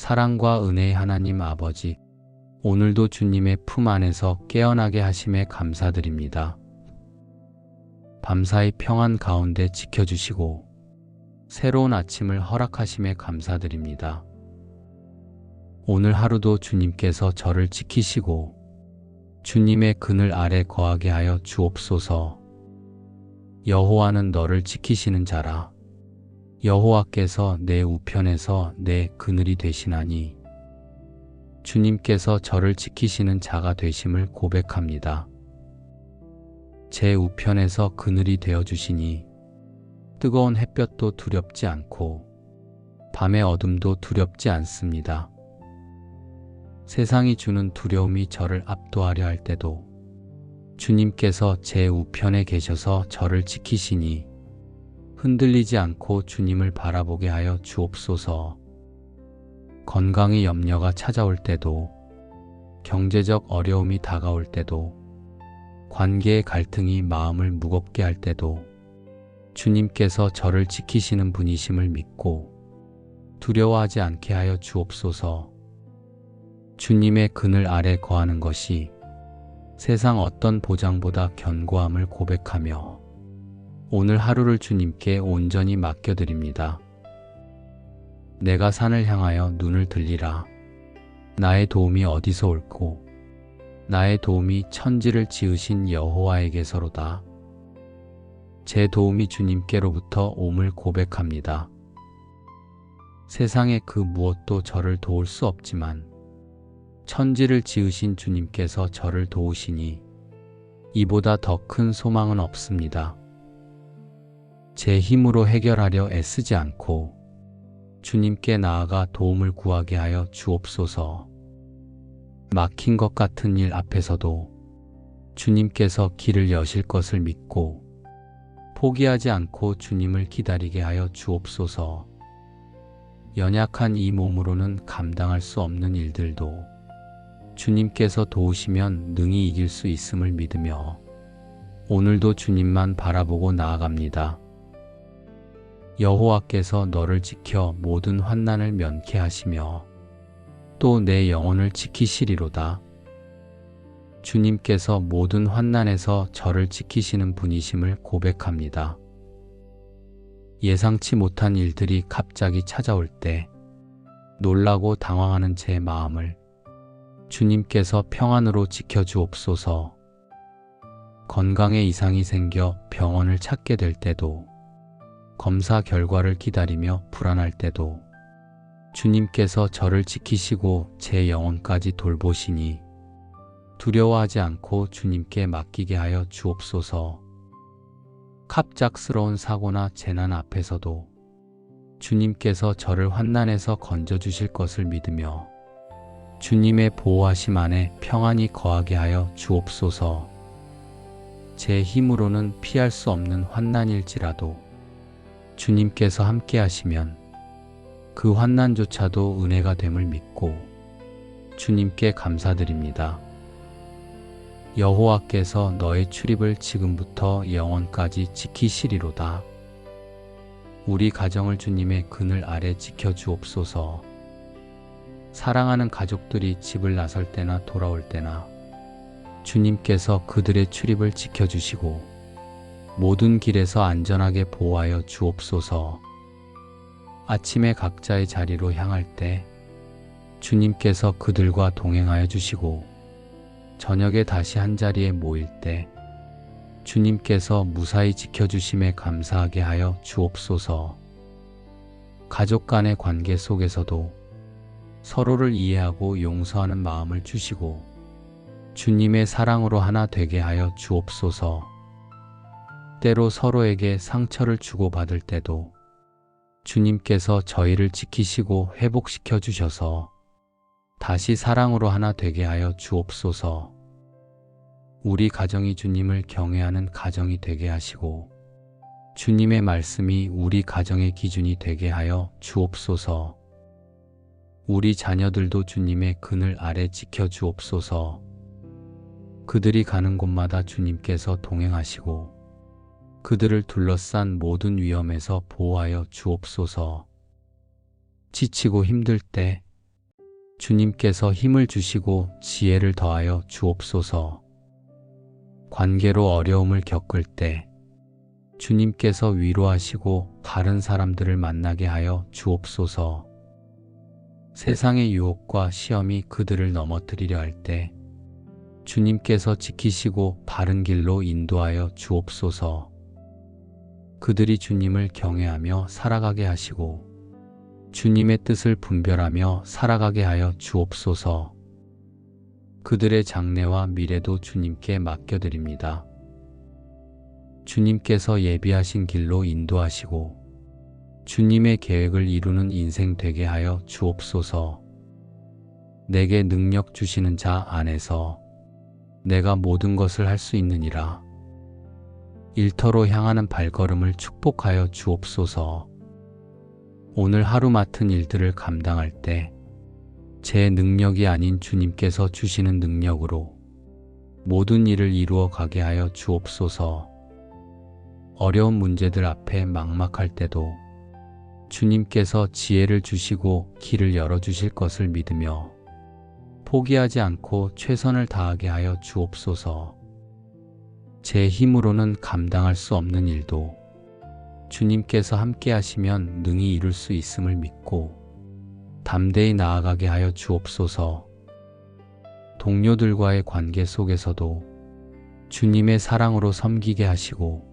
사랑과 은혜의 하나님 아버지, 오늘도 주님의 품 안에서 깨어나게 하심에 감사드립니다. 밤사이 평안 가운데 지켜주시고 새로운 아침을 허락하심에 감사드립니다. 오늘 하루도 주님께서 저를 지키시고 주님의 그늘 아래 거하게 하여 주옵소서. 여호와는 너를 지키시는 자라. 여호와께서 내 우편에서 내 그늘이 되시나니 주님께서 저를 지키시는 자가 되심을 고백합니다. 제 우편에서 그늘이 되어주시니 뜨거운 햇볕도 두렵지 않고 밤의 어둠도 두렵지 않습니다. 세상이 주는 두려움이 저를 압도하려 할 때도 주님께서 제 우편에 계셔서 저를 지키시니 흔들리지 않고 주님을 바라보게 하여 주옵소서. 건강의 염려가 찾아올 때도, 경제적 어려움이 다가올 때도, 관계의 갈등이 마음을 무겁게 할 때도 주님께서 저를 지키시는 분이심을 믿고 두려워하지 않게 하여 주옵소서. 주님의 그늘 아래 거하는 것이 세상 어떤 보장보다 견고함을 고백하며 오늘 하루를 주님께 온전히 맡겨드립니다. 내가 산을 향하여 눈을 들리라. 나의 도움이 어디서 올고 나의 도움이 천지를 지으신 여호와에게서로다. 제 도움이 주님께로부터 옴을 고백합니다. 세상의 그 무엇도 저를 도울 수 없지만 천지를 지으신 주님께서 저를 도우시니 이보다 더 큰 소망은 없습니다. 제 힘으로 해결하려 애쓰지 않고 주님께 나아가 도움을 구하게 하여 주옵소서. 막힌 것 같은 일 앞에서도 주님께서 길을 여실 것을 믿고 포기하지 않고 주님을 기다리게 하여 주옵소서. 연약한 이 몸으로는 감당할 수 없는 일들도 주님께서 도우시면 능히 이길 수 있음을 믿으며 오늘도 주님만 바라보고 나아갑니다. 여호와께서 너를 지켜 모든 환난을 면케 하시며 또 내 영혼을 지키시리로다. 주님께서 모든 환난에서 저를 지키시는 분이심을 고백합니다. 예상치 못한 일들이 갑자기 찾아올 때 놀라고 당황하는 제 마음을 주님께서 평안으로 지켜주옵소서. 건강에 이상이 생겨 병원을 찾게 될 때도 검사 결과를 기다리며 불안할 때도 주님께서 저를 지키시고 제 영혼까지 돌보시니 두려워하지 않고 주님께 맡기게 하여 주옵소서. 갑작스러운 사고나 재난 앞에서도 주님께서 저를 환난에서 건져주실 것을 믿으며 주님의 보호하심 안에 평안히 거하게 하여 주옵소서. 제 힘으로는 피할 수 없는 환난일지라도 주님께서 함께 하시면 그 환난조차도 은혜가 됨을 믿고 주님께 감사드립니다. 여호와께서 너의 출입을 지금부터 영원까지 지키시리로다. 우리 가정을 주님의 그늘 아래 지켜주옵소서. 사랑하는 가족들이 집을 나설 때나 돌아올 때나 주님께서 그들의 출입을 지켜주시고 모든 길에서 안전하게 보호하여 주옵소서. 아침에 각자의 자리로 향할 때 주님께서 그들과 동행하여 주시고 저녁에 다시 한자리에 모일 때 주님께서 무사히 지켜주심에 감사하게 하여 주옵소서. 가족 간의 관계 속에서도 서로를 이해하고 용서하는 마음을 주시고 주님의 사랑으로 하나 되게 하여 주옵소서. 때로 서로에게 상처를 주고받을 때도 주님께서 저희를 지키시고 회복시켜 주셔서 다시 사랑으로 하나 되게 하여 주옵소서. 우리 가정이 주님을 경외하는 가정이 되게 하시고 주님의 말씀이 우리 가정의 기준이 되게 하여 주옵소서. 우리 자녀들도 주님의 그늘 아래 지켜 주옵소서. 그들이 가는 곳마다 주님께서 동행하시고 그들을 둘러싼 모든 위험에서 보호하여 주옵소서. 지치고 힘들 때 주님께서 힘을 주시고 지혜를 더하여 주옵소서. 관계로 어려움을 겪을 때 주님께서 위로하시고 바른 사람들을 만나게 하여 주옵소서. 세상의 유혹과 시험이 그들을 넘어뜨리려 할 때 주님께서 지키시고 바른 길로 인도하여 주옵소서. 그들이 주님을 경외하며 살아가게 하시고 주님의 뜻을 분별하며 살아가게 하여 주옵소서. 그들의 장래와 미래도 주님께 맡겨드립니다. 주님께서 예비하신 길로 인도하시고 주님의 계획을 이루는 인생 되게 하여 주옵소서. 내게 능력 주시는 자 안에서 내가 모든 것을 할 수 있느니라. 일터로 향하는 발걸음을 축복하여 주옵소서. 오늘 하루 맡은 일들을 감당할 때 제 능력이 아닌 주님께서 주시는 능력으로 모든 일을 이루어 가게 하여 주옵소서. 어려운 문제들 앞에 막막할 때도 주님께서 지혜를 주시고 길을 열어주실 것을 믿으며 포기하지 않고 최선을 다하게 하여 주옵소서. 제 힘으로는 감당할 수 없는 일도 주님께서 함께 하시면 능히 이룰 수 있음을 믿고 담대히 나아가게 하여 주옵소서. 동료들과의 관계 속에서도 주님의 사랑으로 섬기게 하시고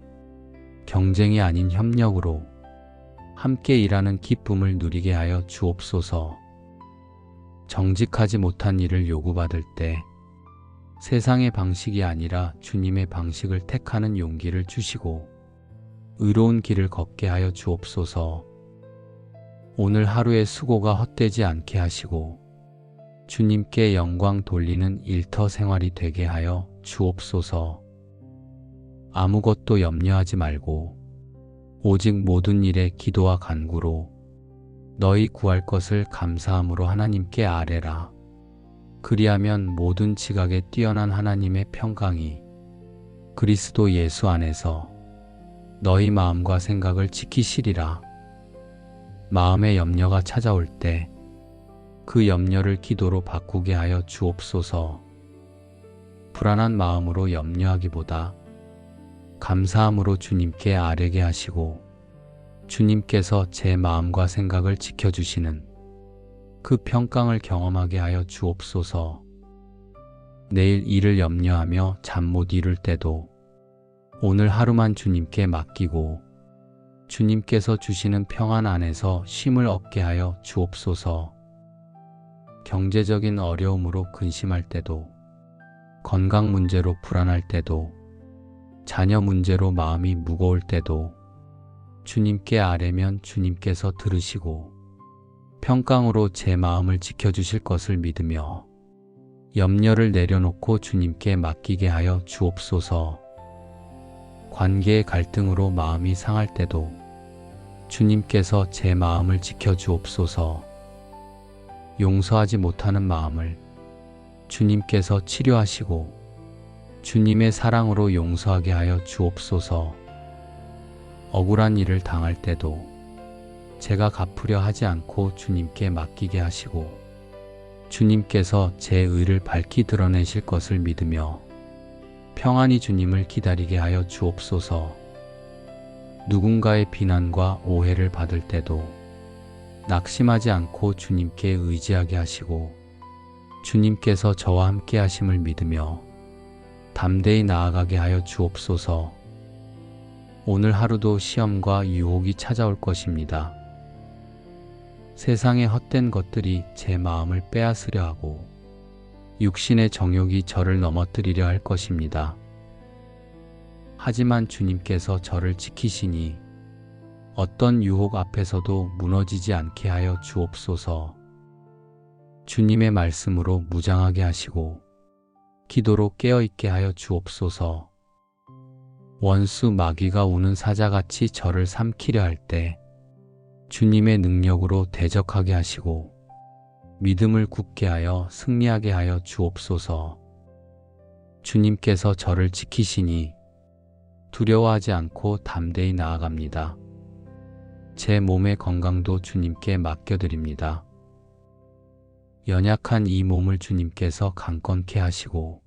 경쟁이 아닌 협력으로 함께 일하는 기쁨을 누리게 하여 주옵소서. 정직하지 못한 일을 요구받을 때 세상의 방식이 아니라 주님의 방식을 택하는 용기를 주시고 의로운 길을 걷게 하여 주옵소서. 오늘 하루의 수고가 헛되지 않게 하시고 주님께 영광 돌리는 일터 생활이 되게 하여 주옵소서. 아무것도 염려하지 말고 오직 모든 일에 기도와 간구로 너희 구할 것을 감사함으로 하나님께 아뢰라. 그리하면 모든 지각에 뛰어난 하나님의 평강이 그리스도 예수 안에서 너희 마음과 생각을 지키시리라. 마음의 염려가 찾아올 때 그 염려를 기도로 바꾸게 하여 주옵소서. 불안한 마음으로 염려하기보다 감사함으로 주님께 아뢰게 하시고 주님께서 제 마음과 생각을 지켜주시는 그 평강을 경험하게 하여 주옵소서. 내일 일을 염려하며 잠 못 이룰 때도 오늘 하루만 주님께 맡기고 주님께서 주시는 평안 안에서 쉼을 얻게 하여 주옵소서. 경제적인 어려움으로 근심할 때도 건강 문제로 불안할 때도 자녀 문제로 마음이 무거울 때도 주님께 아뢰면 주님께서 들으시고 평강으로 제 마음을 지켜주실 것을 믿으며 염려를 내려놓고 주님께 맡기게 하여 주옵소서. 관계의 갈등으로 마음이 상할 때도 주님께서 제 마음을 지켜주옵소서. 용서하지 못하는 마음을 주님께서 치료하시고 주님의 사랑으로 용서하게 하여 주옵소서. 억울한 일을 당할 때도 제가 갚으려 하지 않고 주님께 맡기게 하시고 주님께서 제 의를 밝히 드러내실 것을 믿으며 평안히 주님을 기다리게 하여 주옵소서. 누군가의 비난과 오해를 받을 때도 낙심하지 않고 주님께 의지하게 하시고 주님께서 저와 함께 하심을 믿으며 담대히 나아가게 하여 주옵소서. 오늘 하루도 시험과 유혹이 찾아올 것입니다. 세상의 헛된 것들이 제 마음을 빼앗으려 하고 육신의 정욕이 저를 넘어뜨리려 할 것입니다. 하지만 주님께서 저를 지키시니 어떤 유혹 앞에서도 무너지지 않게 하여 주옵소서. 주님의 말씀으로 무장하게 하시고 기도로 깨어있게 하여 주옵소서. 원수 마귀가 우는 사자같이 저를 삼키려 할 때 주님의 능력으로 대적하게 하시고 믿음을 굳게 하여 승리하게 하여 주옵소서. 주님께서 저를 지키시니 두려워하지 않고 담대히 나아갑니다. 제 몸의 건강도 주님께 맡겨드립니다. 연약한 이 몸을 주님께서 강건케 하시고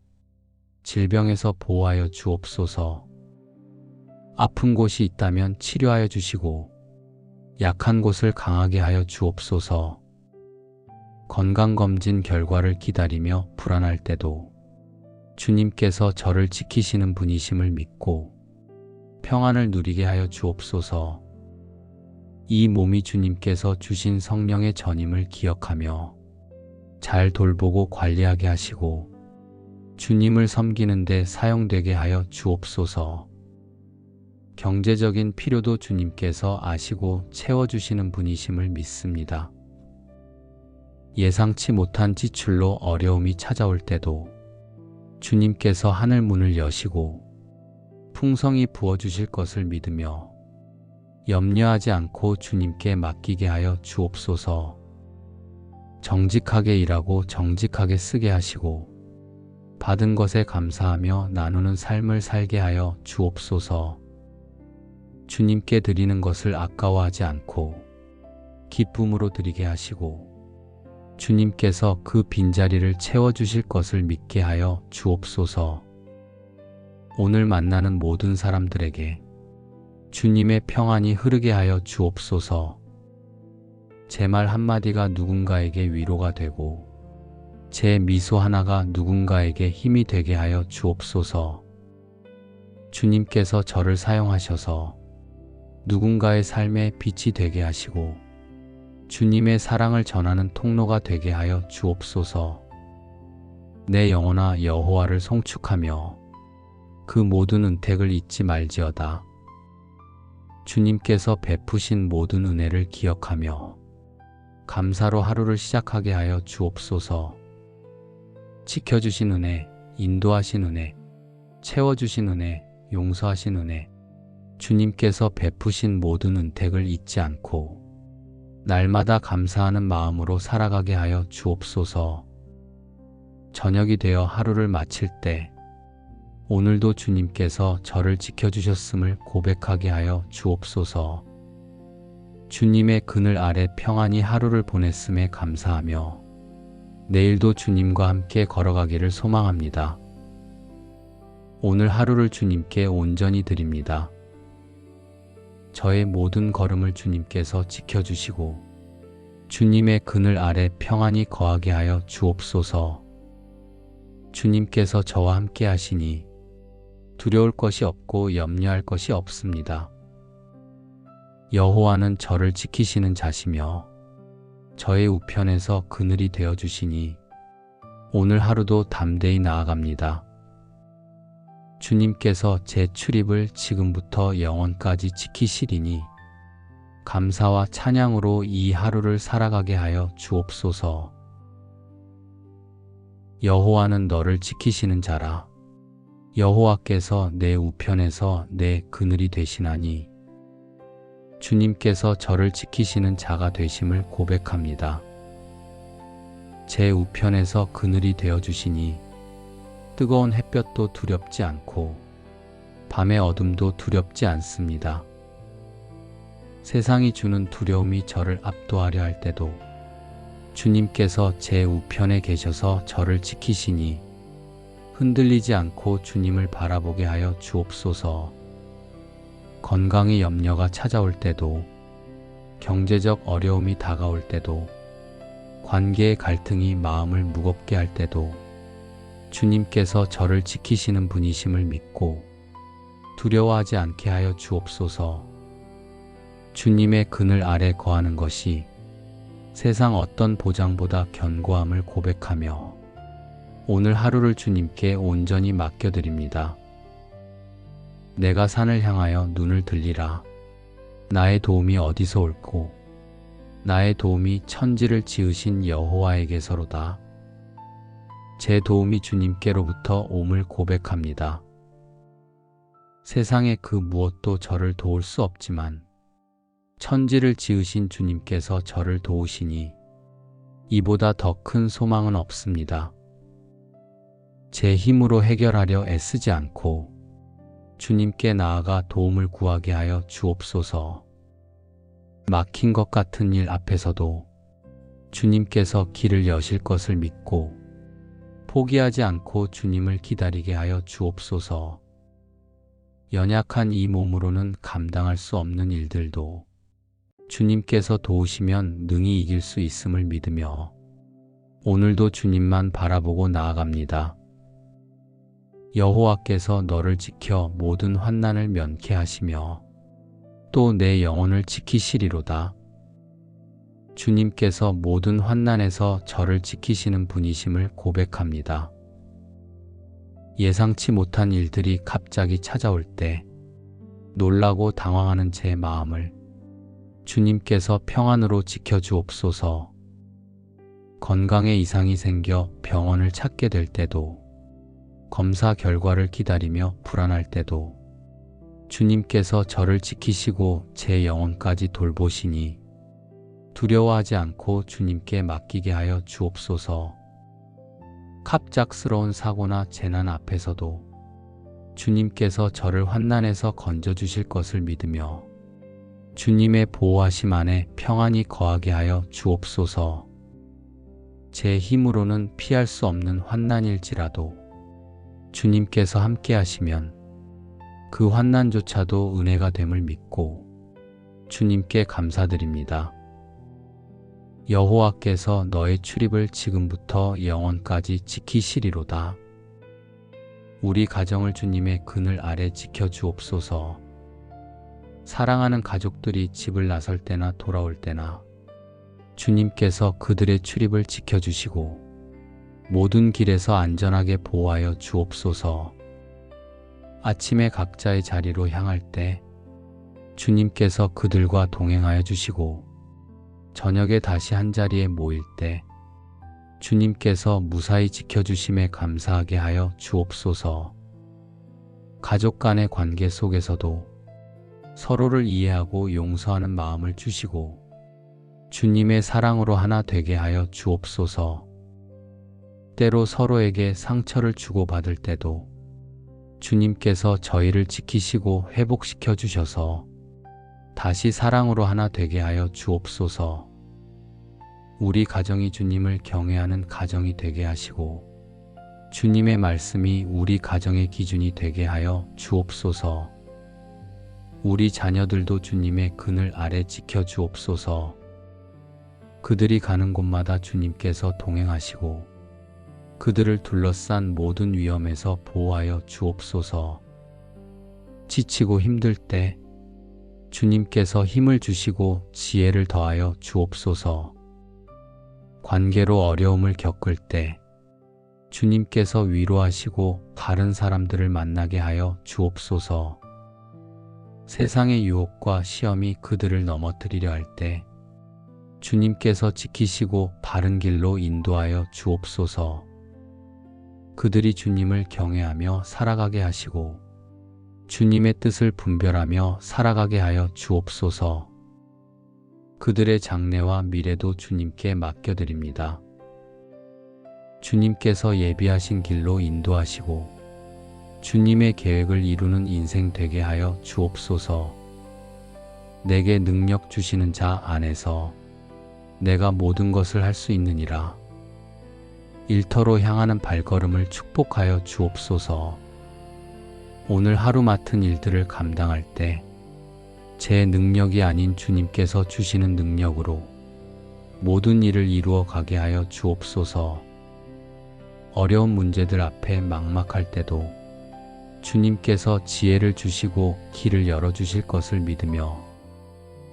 질병에서 보호하여 주옵소서. 아픈 곳이 있다면 치료하여 주시고 약한 곳을 강하게 하여 주옵소서. 건강검진 결과를 기다리며 불안할 때도 주님께서 저를 지키시는 분이심을 믿고 평안을 누리게 하여 주옵소서. 이 몸이 주님께서 주신 성령의 전임을 기억하며 잘 돌보고 관리하게 하시고 주님을 섬기는 데 사용되게 하여 주옵소서. 경제적인 필요도 주님께서 아시고 채워주시는 분이심을 믿습니다. 예상치 못한 지출로 어려움이 찾아올 때도 주님께서 하늘 문을 여시고 풍성히 부어주실 것을 믿으며 염려하지 않고 주님께 맡기게 하여 주옵소서. 정직하게 일하고 정직하게 쓰게 하시고 받은 것에 감사하며 나누는 삶을 살게 하여 주옵소서. 주님께 드리는 것을 아까워하지 않고 기쁨으로 드리게 하시고 주님께서 그 빈자리를 채워주실 것을 믿게 하여 주옵소서. 오늘 만나는 모든 사람들에게 주님의 평안이 흐르게 하여 주옵소서. 제 말 한마디가 누군가에게 위로가 되고 제 미소 하나가 누군가에게 힘이 되게 하여 주옵소서. 주님께서 저를 사용하셔서 누군가의 삶에 빛이 되게 하시고 주님의 사랑을 전하는 통로가 되게 하여 주옵소서. 내 영혼아 여호와를 송축하며 그 모든 은택을 잊지 말지어다. 주님께서 베푸신 모든 은혜를 기억하며 감사로 하루를 시작하게 하여 주옵소서. 지켜주신 은혜, 인도하신 은혜, 채워주신 은혜, 용서하신 은혜, 주님께서 베푸신 모든 은택을 잊지 않고 날마다 감사하는 마음으로 살아가게 하여 주옵소서. 저녁이 되어 하루를 마칠 때 오늘도 주님께서 저를 지켜주셨음을 고백하게 하여 주옵소서. 주님의 그늘 아래 평안히 하루를 보냈음에 감사하며 내일도 주님과 함께 걸어가기를 소망합니다. 오늘 하루를 주님께 온전히 드립니다. 저의 모든 걸음을 주님께서 지켜주시고 주님의 그늘 아래 평안히 거하게 하여 주옵소서. 주님께서 저와 함께 하시니 두려울 것이 없고 염려할 것이 없습니다. 여호와는 저를 지키시는 자시며 저의 우편에서 그늘이 되어주시니 오늘 하루도 담대히 나아갑니다. 주님께서 제 출입을 지금부터 영원까지 지키시리니 감사와 찬양으로 이 하루를 살아가게 하여 주옵소서. 여호와는 너를 지키시는 자라. 여호와께서 내 우편에서 내 그늘이 되시나니 주님께서 저를 지키시는 자가 되심을 고백합니다. 제 우편에서 그늘이 되어주시니 뜨거운 햇볕도 두렵지 않고 밤의 어둠도 두렵지 않습니다. 세상이 주는 두려움이 저를 압도하려 할 때도 주님께서 제 우편에 계셔서 저를 지키시니 흔들리지 않고 주님을 바라보게 하여 주옵소서. 건강의 염려가 찾아올 때도 경제적 어려움이 다가올 때도 관계의 갈등이 마음을 무겁게 할 때도 주님께서 저를 지키시는 분이심을 믿고 두려워하지 않게 하여 주옵소서. 주님의 그늘 아래 거하는 것이 세상 어떤 보장보다 견고함을 고백하며 오늘 하루를 주님께 온전히 맡겨드립니다. 내가 산을 향하여 눈을 들리라. 나의 도움이 어디서 올고 나의 도움이 천지를 지으신 여호와에게서로다. 제 도움이 주님께로부터 옴을 고백합니다. 세상의 그 무엇도 저를 도울 수 없지만 천지를 지으신 주님께서 저를 도우시니 이보다 더 큰 소망은 없습니다. 제 힘으로 해결하려 애쓰지 않고 주님께 나아가 도움을 구하게 하여 주옵소서. 막힌 것 같은 일 앞에서도 주님께서 길을 여실 것을 믿고 포기하지 않고 주님을 기다리게 하여 주옵소서. 연약한 이 몸으로는 감당할 수 없는 일들도 주님께서 도우시면 능히 이길 수 있음을 믿으며 오늘도 주님만 바라보고 나아갑니다. 여호와께서 너를 지켜 모든 환난을 면케 하시며 또 내 영혼을 지키시리로다. 주님께서 모든 환난에서 저를 지키시는 분이심을 고백합니다. 예상치 못한 일들이 갑자기 찾아올 때 놀라고 당황하는 제 마음을 주님께서 평안으로 지켜주옵소서. 건강에 이상이 생겨 병원을 찾게 될 때도, 검사 결과를 기다리며 불안할 때도 주님께서 저를 지키시고 제 영혼까지 돌보시니 두려워하지 않고 주님께 맡기게 하여 주옵소서. 갑작스러운 사고나 재난 앞에서도 주님께서 저를 환난에서 건져주실 것을 믿으며 주님의 보호하심 안에 평안히 거하게 하여 주옵소서. 제 힘으로는 피할 수 없는 환난일지라도 주님께서 함께 하시면 그 환난조차도 은혜가 됨을 믿고 주님께 감사드립니다. 여호와께서 너의 출입을 지금부터 영원까지 지키시리로다. 우리 가정을 주님의 그늘 아래 지켜주옵소서. 사랑하는 가족들이 집을 나설 때나 돌아올 때나 주님께서 그들의 출입을 지켜주시고 모든 길에서 안전하게 보호하여 주옵소서. 아침에 각자의 자리로 향할 때 주님께서 그들과 동행하여 주시고 저녁에 다시 한자리에 모일 때 주님께서 무사히 지켜주심에 감사하게 하여 주옵소서. 가족 간의 관계 속에서도 서로를 이해하고 용서하는 마음을 주시고 주님의 사랑으로 하나 되게 하여 주옵소서. 때로 서로에게 상처를 주고받을 때도 주님께서 저희를 지키시고 회복시켜 주셔서 다시 사랑으로 하나 되게 하여 주옵소서. 우리 가정이 주님을 경외하는 가정이 되게 하시고 주님의 말씀이 우리 가정의 기준이 되게 하여 주옵소서. 우리 자녀들도 주님의 그늘 아래 지켜 주옵소서. 그들이 가는 곳마다 주님께서 동행하시고 그들을 둘러싼 모든 위험에서 보호하여 주옵소서. 지치고 힘들 때 주님께서 힘을 주시고 지혜를 더하여 주옵소서. 관계로 어려움을 겪을 때 주님께서 위로하시고 바른 사람들을 만나게 하여 주옵소서. 세상의 유혹과 시험이 그들을 넘어뜨리려 할 때 주님께서 지키시고 바른 길로 인도하여 주옵소서. 그들이 주님을 경외하며 살아가게 하시고 주님의 뜻을 분별하며 살아가게 하여 주옵소서. 그들의 장래와 미래도 주님께 맡겨드립니다. 주님께서 예비하신 길로 인도하시고 주님의 계획을 이루는 인생 되게 하여 주옵소서. 내게 능력 주시는 자 안에서 내가 모든 것을 할 수 있느니라. 일터로 향하는 발걸음을 축복하여 주옵소서. 오늘 하루 맡은 일들을 감당할 때 제 능력이 아닌 주님께서 주시는 능력으로 모든 일을 이루어 가게 하여 주옵소서. 어려운 문제들 앞에 막막할 때도 주님께서 지혜를 주시고 길을 열어주실 것을 믿으며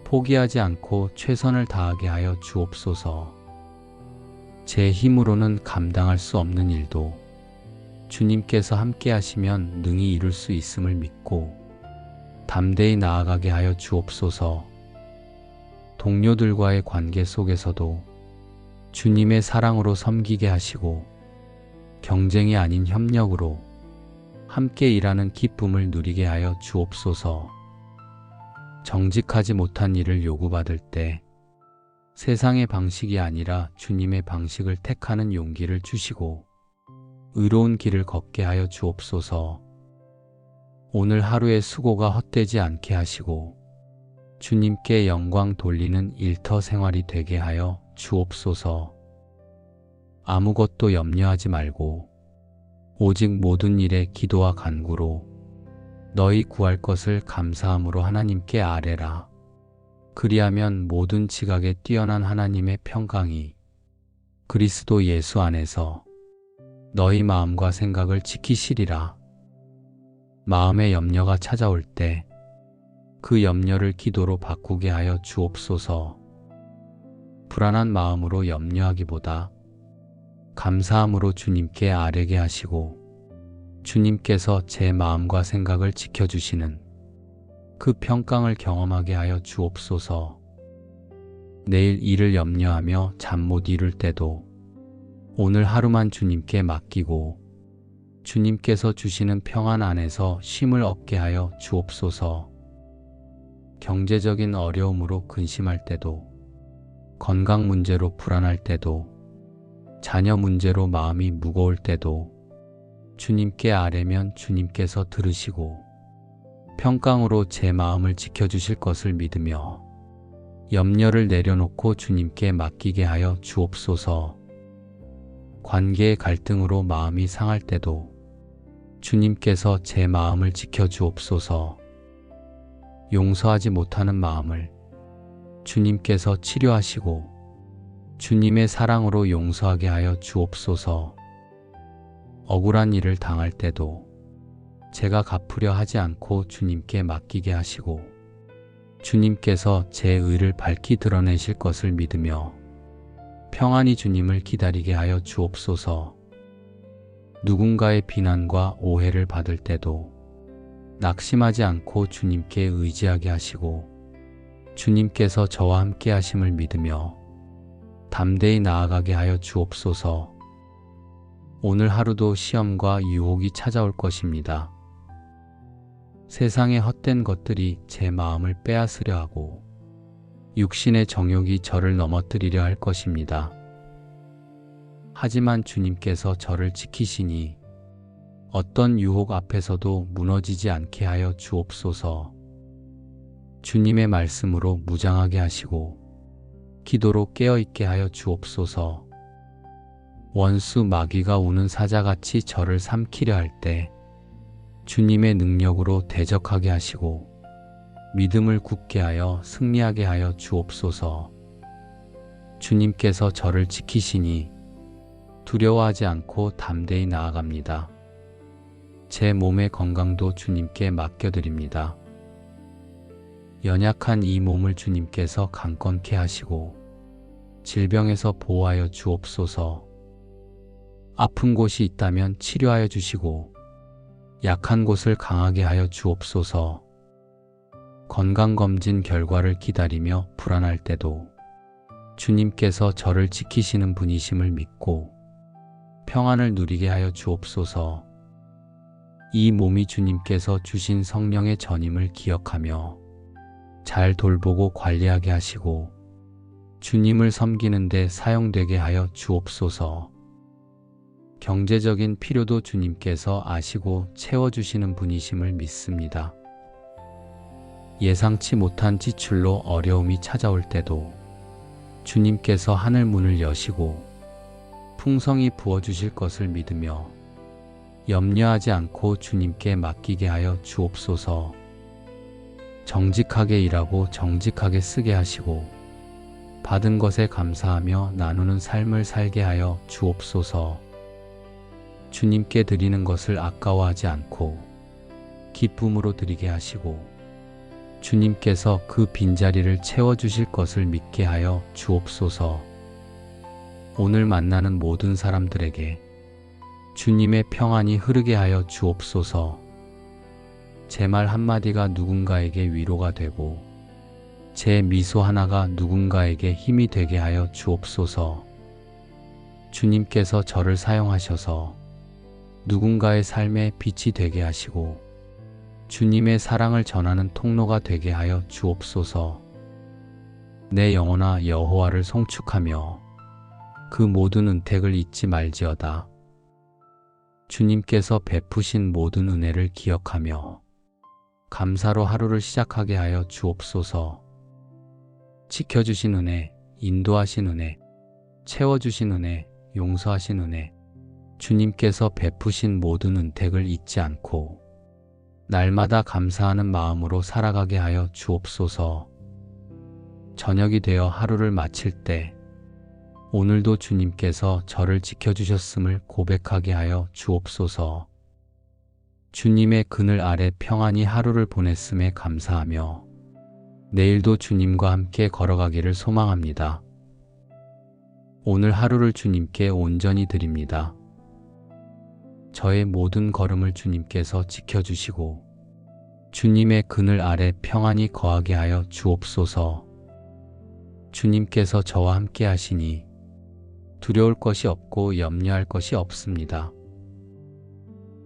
포기하지 않고 최선을 다하게 하여 주옵소서. 제 힘으로는 감당할 수 없는 일도 주님께서 함께 하시면 능히 이룰 수 있음을 믿고 담대히 나아가게 하여 주옵소서. 동료들과의 관계 속에서도 주님의 사랑으로 섬기게 하시고 경쟁이 아닌 협력으로 함께 일하는 기쁨을 누리게 하여 주옵소서. 정직하지 못한 일을 요구받을 때 세상의 방식이 아니라 주님의 방식을 택하는 용기를 주시고 의로운 길을 걷게 하여 주옵소서. 오늘 하루의 수고가 헛되지 않게 하시고 주님께 영광 돌리는 일터 생활이 되게 하여 주옵소서. 아무것도 염려하지 말고 오직 모든 일에 기도와 간구로 너희 구할 것을 감사함으로 하나님께 아뢰라. 그리하면 모든 지각에 뛰어난 하나님의 평강이 그리스도 예수 안에서 너희 마음과 생각을 지키시리라. 마음의 염려가 찾아올 때 그 염려를 기도로 바꾸게 하여 주옵소서. 불안한 마음으로 염려하기보다 감사함으로 주님께 아뢰게 하시고 주님께서 제 마음과 생각을 지켜주시는 그 평강을 경험하게 하여 주옵소서. 내일 일을 염려하며 잠 못 이룰 때도 오늘 하루만 주님께 맡기고 주님께서 주시는 평안 안에서 쉼을 얻게 하여 주옵소서. 경제적인 어려움으로 근심할 때도, 건강 문제로 불안할 때도, 자녀 문제로 마음이 무거울 때도 주님께 아뢰면 주님께서 들으시고 평강으로 제 마음을 지켜주실 것을 믿으며 염려를 내려놓고 주님께 맡기게 하여 주옵소서. 관계의 갈등으로 마음이 상할 때도 주님께서 제 마음을 지켜주옵소서. 용서하지 못하는 마음을 주님께서 치료하시고 주님의 사랑으로 용서하게 하여 주옵소서. 억울한 일을 당할 때도 제가 갚으려 하지 않고 주님께 맡기게 하시고 주님께서 제 의를 밝히 드러내실 것을 믿으며 평안히 주님을 기다리게 하여 주옵소서. 누군가의 비난과 오해를 받을 때도 낙심하지 않고 주님께 의지하게 하시고 주님께서 저와 함께 하심을 믿으며 담대히 나아가게 하여 주옵소서. 오늘 하루도 시험과 유혹이 찾아올 것입니다. 세상의 헛된 것들이 제 마음을 빼앗으려 하고 육신의 정욕이 저를 넘어뜨리려 할 것입니다. 하지만 주님께서 저를 지키시니 어떤 유혹 앞에서도 무너지지 않게 하여 주옵소서. 주님의 말씀으로 무장하게 하시고 기도로 깨어있게 하여 주옵소서. 원수 마귀가 우는 사자같이 저를 삼키려 할 때 주님의 능력으로 대적하게 하시고 믿음을 굳게 하여 승리하게 하여 주옵소서. 주님께서 저를 지키시니 두려워하지 않고 담대히 나아갑니다. 제 몸의 건강도 주님께 맡겨드립니다. 연약한 이 몸을 주님께서 강건케 하시고 질병에서 보호하여 주옵소서. 아픈 곳이 있다면 치료하여 주시고 약한 곳을 강하게 하여 주옵소서. 건강검진 결과를 기다리며 불안할 때도 주님께서 저를 지키시는 분이심을 믿고 평안을 누리게 하여 주옵소서. 이 몸이 주님께서 주신 성령의 전임을 기억하며 잘 돌보고 관리하게 하시고 주님을 섬기는 데 사용되게 하여 주옵소서. 경제적인 필요도 주님께서 아시고 채워주시는 분이심을 믿습니다. 예상치 못한 지출로 어려움이 찾아올 때도 주님께서 하늘 문을 여시고 풍성히 부어주실 것을 믿으며 염려하지 않고 주님께 맡기게 하여 주옵소서. 정직하게 일하고 정직하게 쓰게 하시고 받은 것에 감사하며 나누는 삶을 살게 하여 주옵소서. 주님께 드리는 것을 아까워하지 않고 기쁨으로 드리게 하시고 주님께서 그 빈자리를 채워주실 것을 믿게 하여 주옵소서. 오늘 만나는 모든 사람들에게 주님의 평안이 흐르게 하여 주옵소서. 제 말 한마디가 누군가에게 위로가 되고 제 미소 하나가 누군가에게 힘이 되게 하여 주옵소서. 주님께서 저를 사용하셔서 누군가의 삶에 빛이 되게 하시고 주님의 사랑을 전하는 통로가 되게 하여 주옵소서. 내 영혼아 여호와를 송축하며 그 모든 은택을 잊지 말지어다. 주님께서 베푸신 모든 은혜를 기억하며 감사로 하루를 시작하게 하여 주옵소서. 지켜주신 은혜, 인도하신 은혜, 채워주신 은혜, 용서하신 은혜, 주님께서 베푸신 모든 은택을 잊지 않고 날마다 감사하는 마음으로 살아가게 하여 주옵소서. 저녁이 되어 하루를 마칠 때 오늘도 주님께서 저를 지켜주셨음을 고백하게 하여 주옵소서. 주님의 그늘 아래 평안히 하루를 보냈음에 감사하며 내일도 주님과 함께 걸어가기를 소망합니다. 오늘 하루를 주님께 온전히 드립니다. 저의 모든 걸음을 주님께서 지켜주시고 주님의 그늘 아래 평안히 거하게 하여 주옵소서. 주님께서 저와 함께 하시니 두려울 것이 없고 염려할 것이 없습니다.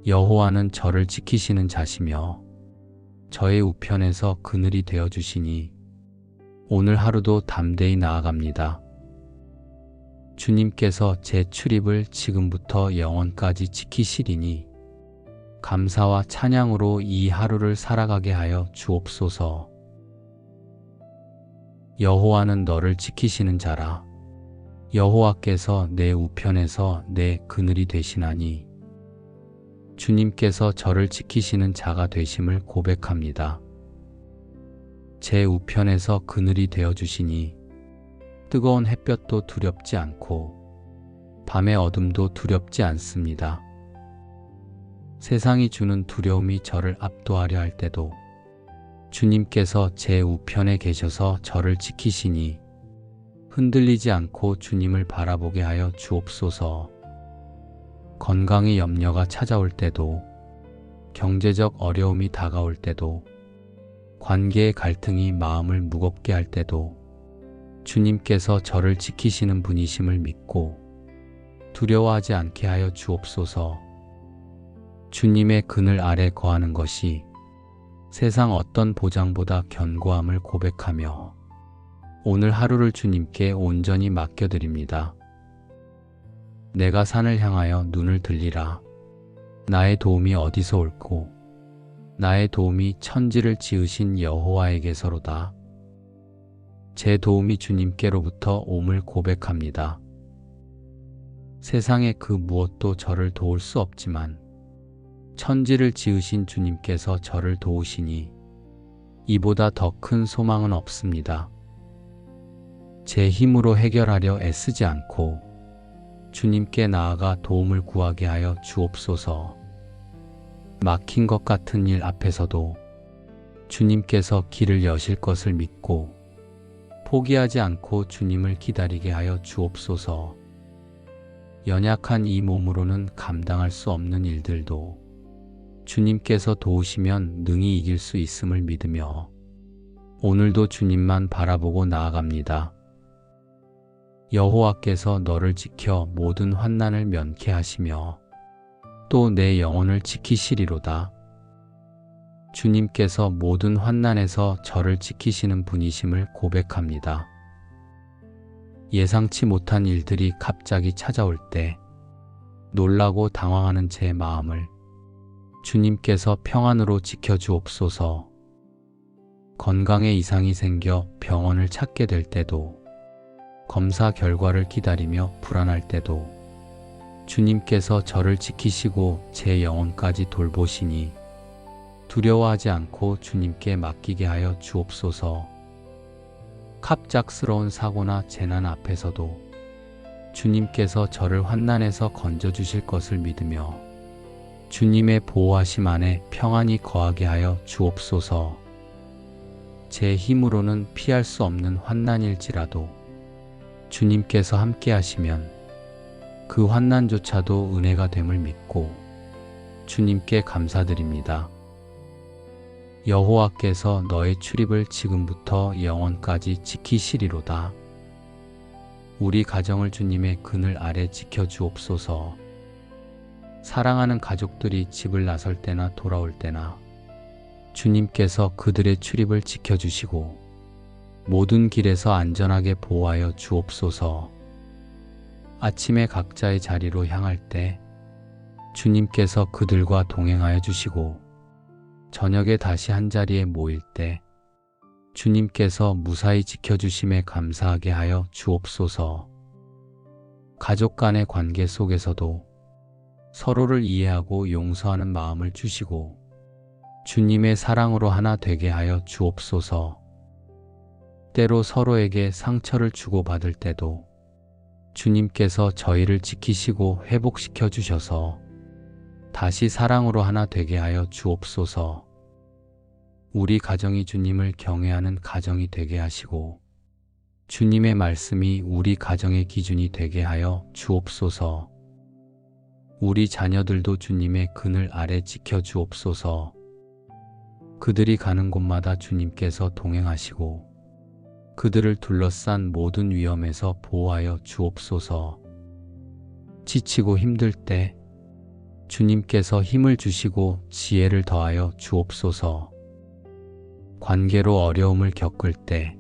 여호와는 저를 지키시는 자시며 저의 우편에서 그늘이 되어 주시니 오늘 하루도 담대히 나아갑니다. 주님께서 제 출입을 지금부터 영원까지 지키시리니 감사와 찬양으로 이 하루를 살아가게 하여 주옵소서. 여호와는 너를 지키시는 자라. 여호와께서 내 우편에서 내 그늘이 되시나니 주님께서 저를 지키시는 자가 되심을 고백합니다. 제 우편에서 그늘이 되어 주시니 뜨거운 햇볕도 두렵지 않고 밤의 어둠도 두렵지 않습니다. 세상이 주는 두려움이 저를 압도하려 할 때도 주님께서 제 우편에 계셔서 저를 지키시니 흔들리지 않고 주님을 바라보게 하여 주옵소서. 건강의 염려가 찾아올 때도, 경제적 어려움이 다가올 때도, 관계의 갈등이 마음을 무겁게 할 때도 주님께서 저를 지키시는 분이심을 믿고 두려워하지 않게 하여 주옵소서. 주님의 그늘 아래 거하는 것이 세상 어떤 보장보다 견고함을 고백하며 오늘 하루를 주님께 온전히 맡겨드립니다. 내가 산을 향하여 눈을 들리라. 나의 도움이 어디서 올꼬? 나의 도움이 천지를 지으신 여호와에게서로다. 제 도움이 주님께로부터 옴을 고백합니다. 세상의 그 무엇도 저를 도울 수 없지만 천지를 지으신 주님께서 저를 도우시니 이보다 더 큰 소망은 없습니다. 제 힘으로 해결하려 애쓰지 않고 주님께 나아가 도움을 구하게 하여 주옵소서. 막힌 것 같은 일 앞에서도 주님께서 길을 여실 것을 믿고 포기하지 않고 주님을 기다리게 하여 주옵소서. 연약한 이 몸으로는 감당할 수 없는 일들도 주님께서 도우시면 능히 이길 수 있음을 믿으며 오늘도 주님만 바라보고 나아갑니다. 여호와께서 너를 지켜 모든 환난을 면케 하시며 또 내 영혼을 지키시리로다. 주님께서 모든 환난에서 저를 지키시는 분이심을 고백합니다. 예상치 못한 일들이 갑자기 찾아올 때 놀라고 당황하는 제 마음을 주님께서 평안으로 지켜주옵소서. 건강에 이상이 생겨 병원을 찾게 될 때도 검사 결과를 기다리며 불안할 때도 주님께서 저를 지키시고 제 영혼까지 돌보시니 두려워하지 않고 주님께 맡기게 하여 주옵소서. 갑작스러운 사고나 재난 앞에서도 주님께서 저를 환난에서 건져주실 것을 믿으며 주님의 보호하심 안에 평안히 거하게 하여 주옵소서. 제 힘으로는 피할 수 없는 환난일지라도 주님께서 함께 하시면 그 환난조차도 은혜가 됨을 믿고 주님께 감사드립니다. 여호와께서 너의 출입을 지금부터 영원까지 지키시리로다. 우리 가정을 주님의 그늘 아래 지켜주옵소서. 사랑하는 가족들이 집을 나설 때나 돌아올 때나 주님께서 그들의 출입을 지켜주시고 모든 길에서 안전하게 보호하여 주옵소서. 아침에 각자의 자리로 향할 때 주님께서 그들과 동행하여 주시고 저녁에 다시 한자리에 모일 때 주님께서 무사히 지켜주심에 감사하게 하여 주옵소서. 가족 간의 관계 속에서도 서로를 이해하고 용서하는 마음을 주시고 주님의 사랑으로 하나 되게 하여 주옵소서. 때로 서로에게 상처를 주고받을 때도 주님께서 저희를 지키시고 회복시켜 주셔서 다시 사랑으로 하나 되게 하여 주옵소서. 우리 가정이 주님을 경외하는 가정이 되게 하시고 주님의 말씀이 우리 가정의 기준이 되게 하여 주옵소서. 우리 자녀들도 주님의 그늘 아래 지켜 주옵소서. 그들이 가는 곳마다 주님께서 동행하시고 그들을 둘러싼 모든 위험에서 보호하여 주옵소서. 지치고 힘들 때 주님께서 힘을 주시고 지혜를 더하여 주옵소서. 관계로 어려움을 겪을 때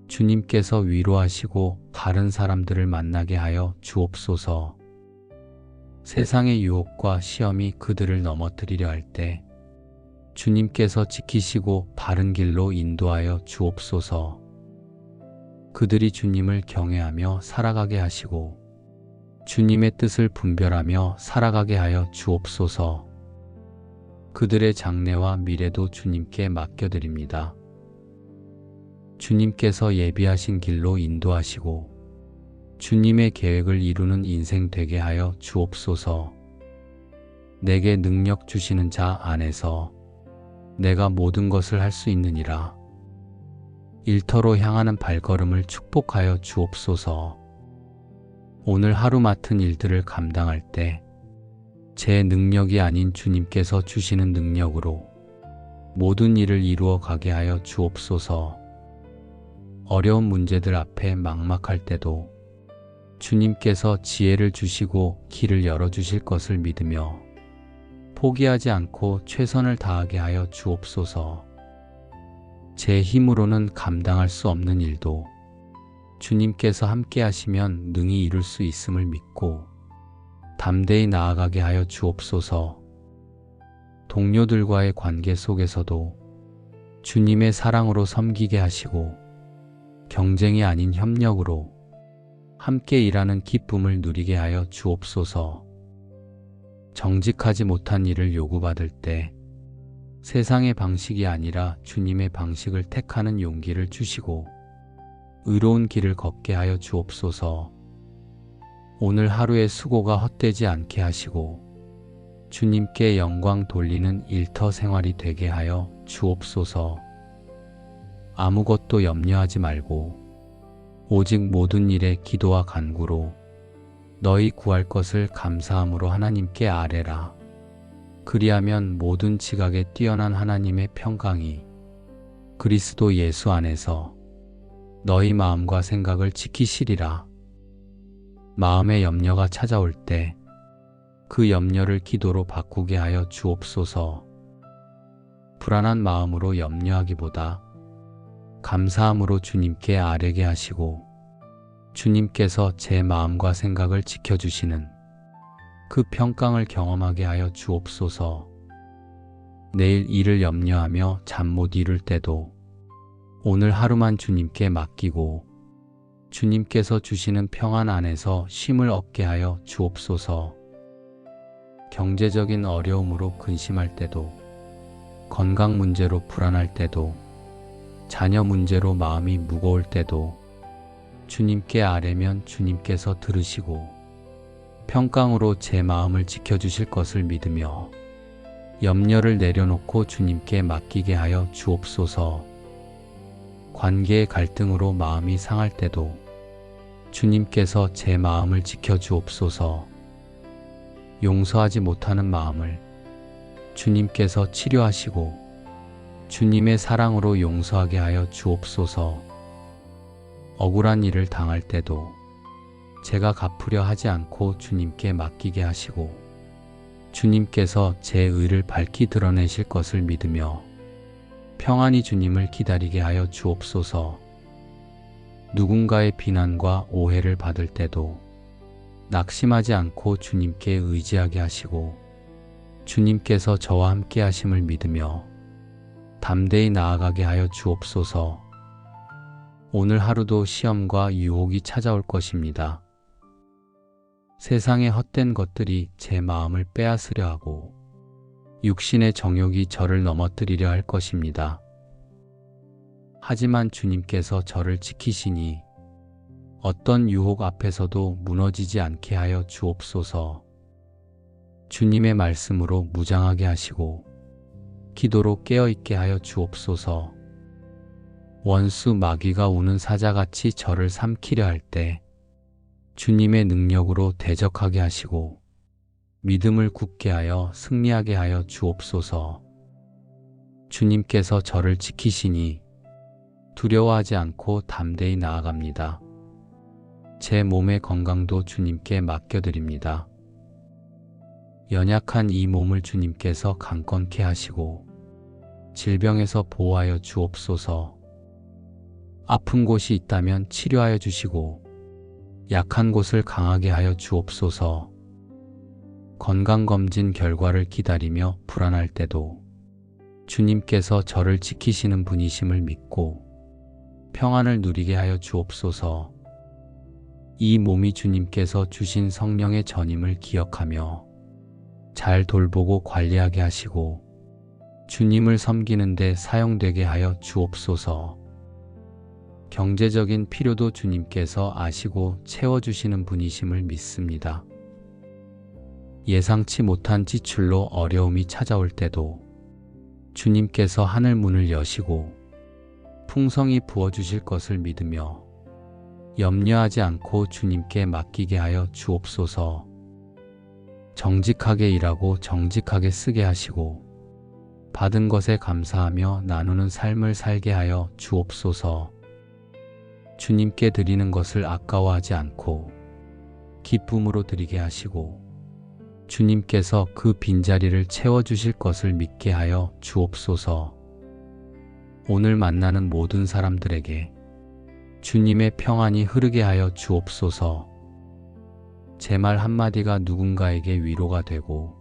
주님께서 위로하시고 다른 사람들을 만나게 하여 주옵소서. 세상의 유혹과 시험이 그들을 넘어뜨리려 할 때 주님께서 지키시고 바른 길로 인도하여 주옵소서. 그들이 주님을 경외하며 살아가게 하시고 주님의 뜻을 분별하며 살아가게 하여 주옵소서. 그들의 장래와 미래도 주님께 맡겨드립니다. 주님께서 예비하신 길로 인도하시고 주님의 계획을 이루는 인생 되게 하여 주옵소서. 내게 능력 주시는 자 안에서 내가 모든 것을 할 수 있느니라. 일터로 향하는 발걸음을 축복하여 주옵소서. 오늘 하루 맡은 일들을 감당할 때 제 능력이 아닌 주님께서 주시는 능력으로 모든 일을 이루어 가게 하여 주옵소서. 어려운 문제들 앞에 막막할 때도 주님께서 지혜를 주시고 길을 열어주실 것을 믿으며 포기하지 않고 최선을 다하게 하여 주옵소서. 제 힘으로는 감당할 수 없는 일도 주님께서 함께 하시면 능히 이룰 수 있음을 믿고 담대히 나아가게 하여 주옵소서. 동료들과의 관계 속에서도 주님의 사랑으로 섬기게 하시고 경쟁이 아닌 협력으로 함께 일하는 기쁨을 누리게 하여 주옵소서. 정직하지 못한 일을 요구받을 때 세상의 방식이 아니라 주님의 방식을 택하는 용기를 주시고 의로운 길을 걷게 하여 주옵소서. 오늘 하루의 수고가 헛되지 않게 하시고 주님께 영광 돌리는 일터 생활이 되게 하여 주옵소서. 아무것도 염려하지 말고 오직 모든 일에 기도와 간구로 너희 구할 것을 감사함으로 하나님께 아뢰라. 그리하면 모든 지각에 뛰어난 하나님의 평강이 그리스도 예수 안에서 너희 마음과 생각을 지키시리라. 마음의 염려가 찾아올 때 그 염려를 기도로 바꾸게 하여 주옵소서. 불안한 마음으로 염려하기보다 감사함으로 주님께 아뢰게 하시고 주님께서 제 마음과 생각을 지켜주시는 그 평강을 경험하게 하여 주옵소서. 내일 일을 염려하며 잠 못 이룰 때도 오늘 하루만 주님께 맡기고 주님께서 주시는 평안 안에서 쉼을 얻게 하여 주옵소서. 경제적인 어려움으로 근심할 때도 건강 문제로 불안할 때도 자녀 문제로 마음이 무거울 때도 주님께 아뢰면 주님께서 들으시고 평강으로 제 마음을 지켜주실 것을 믿으며 염려를 내려놓고 주님께 맡기게 하여 주옵소서. 관계의 갈등으로 마음이 상할 때도 주님께서 제 마음을 지켜주옵소서. 용서하지 못하는 마음을 주님께서 치료하시고 주님의 사랑으로 용서하게 하여 주옵소서. 억울한 일을 당할 때도 제가 갚으려 하지 않고 주님께 맡기게 하시고 주님께서 제 의를 밝히 드러내실 것을 믿으며 평안히 주님을 기다리게 하여 주옵소서. 누군가의 비난과 오해를 받을 때도 낙심하지 않고 주님께 의지하게 하시고 주님께서 저와 함께 하심을 믿으며 담대히 나아가게 하여 주옵소서. 오늘 하루도 시험과 유혹이 찾아올 것입니다. 세상의 헛된 것들이 제 마음을 빼앗으려 하고 육신의 정욕이 저를 넘어뜨리려 할 것입니다. 하지만 주님께서 저를 지키시니 어떤 유혹 앞에서도 무너지지 않게 하여 주옵소서. 주님의 말씀으로 무장하게 하시고 기도로 깨어있게 하여 주옵소서. 원수 마귀가 우는 사자같이 저를 삼키려 할 때 주님의 능력으로 대적하게 하시고 믿음을 굳게 하여 승리하게 하여 주옵소서. 주님께서 저를 지키시니 두려워하지 않고 담대히 나아갑니다. 제 몸의 건강도 주님께 맡겨드립니다. 연약한 이 몸을 주님께서 강건케 하시고 질병에서 보호하여 주옵소서. 아픈 곳이 있다면 치료하여 주시고 약한 곳을 강하게 하여 주옵소서. 건강검진 결과를 기다리며 불안할 때도 주님께서 저를 지키시는 분이심을 믿고 평안을 누리게 하여 주옵소서. 이 몸이 주님께서 주신 성령의 전임을 기억하며 잘 돌보고 관리하게 하시고 주님을 섬기는 데 사용되게 하여 주옵소서. 경제적인 필요도 주님께서 아시고 채워주시는 분이심을 믿습니다. 예상치 못한 지출로 어려움이 찾아올 때도 주님께서 하늘 문을 여시고 풍성히 부어주실 것을 믿으며 염려하지 않고 주님께 맡기게 하여 주옵소서. 정직하게 일하고 정직하게 쓰게 하시고 받은 것에 감사하며 나누는 삶을 살게 하여 주옵소서. 주님께 드리는 것을 아까워하지 않고 기쁨으로 드리게 하시고 주님께서 그 빈자리를 채워주실 것을 믿게 하여 주옵소서. 오늘 만나는 모든 사람들에게 주님의 평안이 흐르게 하여 주옵소서. 제 말 한마디가 누군가에게 위로가 되고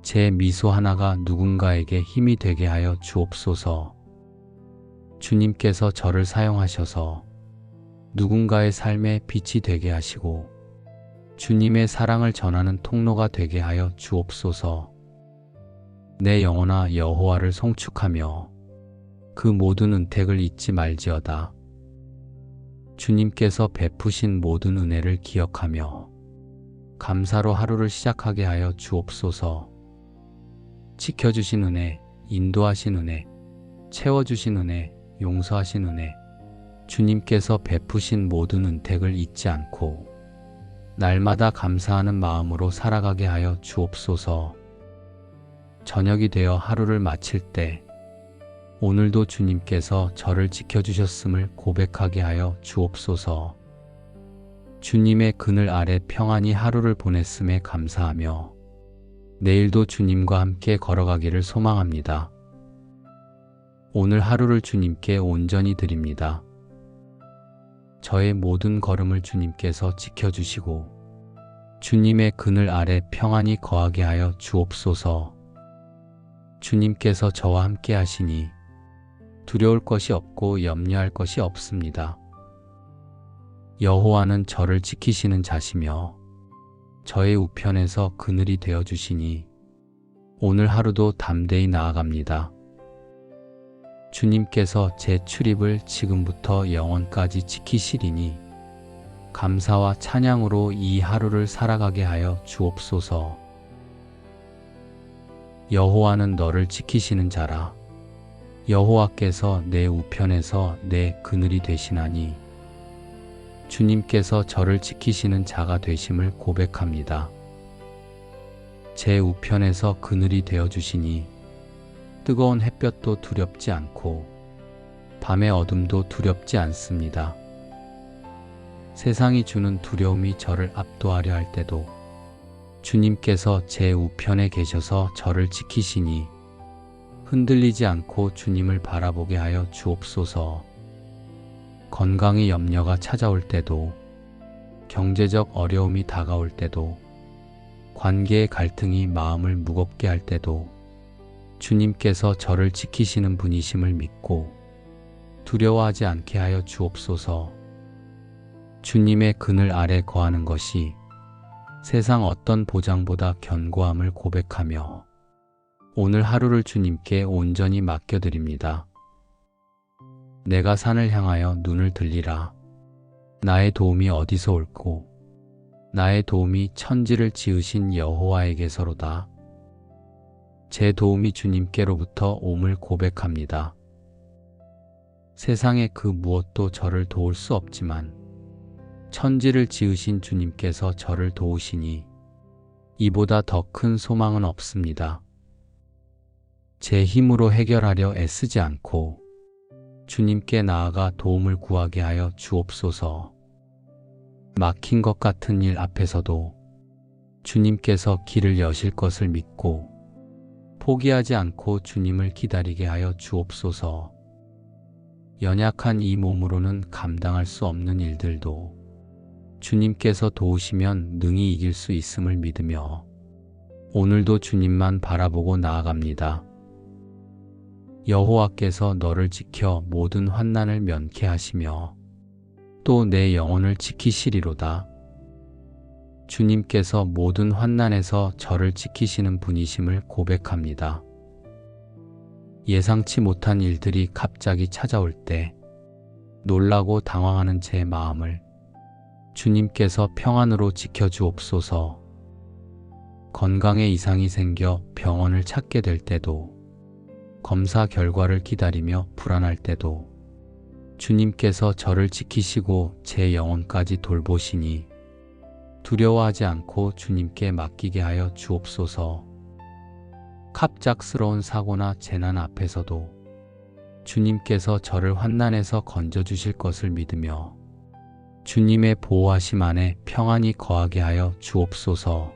제 미소 하나가 누군가에게 힘이 되게 하여 주옵소서. 주님께서 저를 사용하셔서 누군가의 삶에 빛이 되게 하시고 주님의 사랑을 전하는 통로가 되게 하여 주옵소서. 내 영혼아 여호와를 송축하며 그 모든 은택을 잊지 말지어다. 주님께서 베푸신 모든 은혜를 기억하며 감사로 하루를 시작하게 하여 주옵소서. 지켜주신 은혜, 인도하신 은혜, 채워주신 은혜, 용서하신 은혜, 주님께서 베푸신 모든 은택을 잊지 않고 날마다 감사하는 마음으로 살아가게 하여 주옵소서. 저녁이 되어 하루를 마칠 때 오늘도 주님께서 저를 지켜주셨음을 고백하게 하여 주옵소서. 주님의 그늘 아래 평안히 하루를 보냈음에 감사하며 내일도 주님과 함께 걸어가기를 소망합니다. 오늘 하루를 주님께 온전히 드립니다. 저의 모든 걸음을 주님께서 지켜주시고 주님의 그늘 아래 평안히 거하게 하여 주옵소서. 주님께서 저와 함께 하시니 두려울 것이 없고 염려할 것이 없습니다. 여호와는 저를 지키시는 자시며 저의 우편에서 그늘이 되어주시니 오늘 하루도 담대히 나아갑니다. 주님께서 제 출입을 지금부터 영원까지 지키시리니 감사와 찬양으로 이 하루를 살아가게 하여 주옵소서. 여호와는 너를 지키시는 자라. 여호와께서 내 우편에서 내 그늘이 되시나니 주님께서 저를 지키시는 자가 되심을 고백합니다. 제 우편에서 그늘이 되어주시니 뜨거운 햇볕도 두렵지 않고 밤의 어둠도 두렵지 않습니다. 세상이 주는 두려움이 저를 압도하려 할 때도 주님께서 제 우편에 계셔서 저를 지키시니 흔들리지 않고 주님을 바라보게 하여 주옵소서. 건강의 염려가 찾아올 때도 경제적 어려움이 다가올 때도 관계의 갈등이 마음을 무겁게 할 때도 주님께서 저를 지키시는 분이심을 믿고 두려워하지 않게 하여 주옵소서. 주님의 그늘 아래 거하는 것이 세상 어떤 보장보다 견고함을 고백하며 오늘 하루를 주님께 온전히 맡겨드립니다. 내가 산을 향하여 눈을 들리라. 나의 도움이 어디서 올꼬? 나의 도움이 천지를 지으신 여호와에게서로다. 제 도움이 주님께로부터 옴을 고백합니다. 세상의 그 무엇도 저를 도울 수 없지만 천지를 지으신 주님께서 저를 도우시니 이보다 더 큰 소망은 없습니다. 제 힘으로 해결하려 애쓰지 않고 주님께 나아가 도움을 구하게 하여 주옵소서. 막힌 것 같은 일 앞에서도 주님께서 길을 여실 것을 믿고 포기하지 않고 주님을 기다리게 하여 주옵소서. 연약한 이 몸으로는 감당할 수 없는 일들도 주님께서 도우시면 능히 이길 수 있음을 믿으며 오늘도 주님만 바라보고 나아갑니다. 여호와께서 너를 지켜 모든 환난을 면케 하시며 또 내 영혼을 지키시리로다. 주님께서 모든 환난에서 저를 지키시는 분이심을 고백합니다. 예상치 못한 일들이 갑자기 찾아올 때 놀라고 당황하는 제 마음을 주님께서 평안으로 지켜주옵소서. 건강에 이상이 생겨 병원을 찾게 될 때도 검사 결과를 기다리며 불안할 때도 주님께서 저를 지키시고 제 영혼까지 돌보시니 두려워하지 않고 주님께 맡기게 하여 주옵소서. 갑작스러운 사고나 재난 앞에서도 주님께서 저를 환난에서 건져주실 것을 믿으며 주님의 보호하심 안에 평안히 거하게 하여 주옵소서.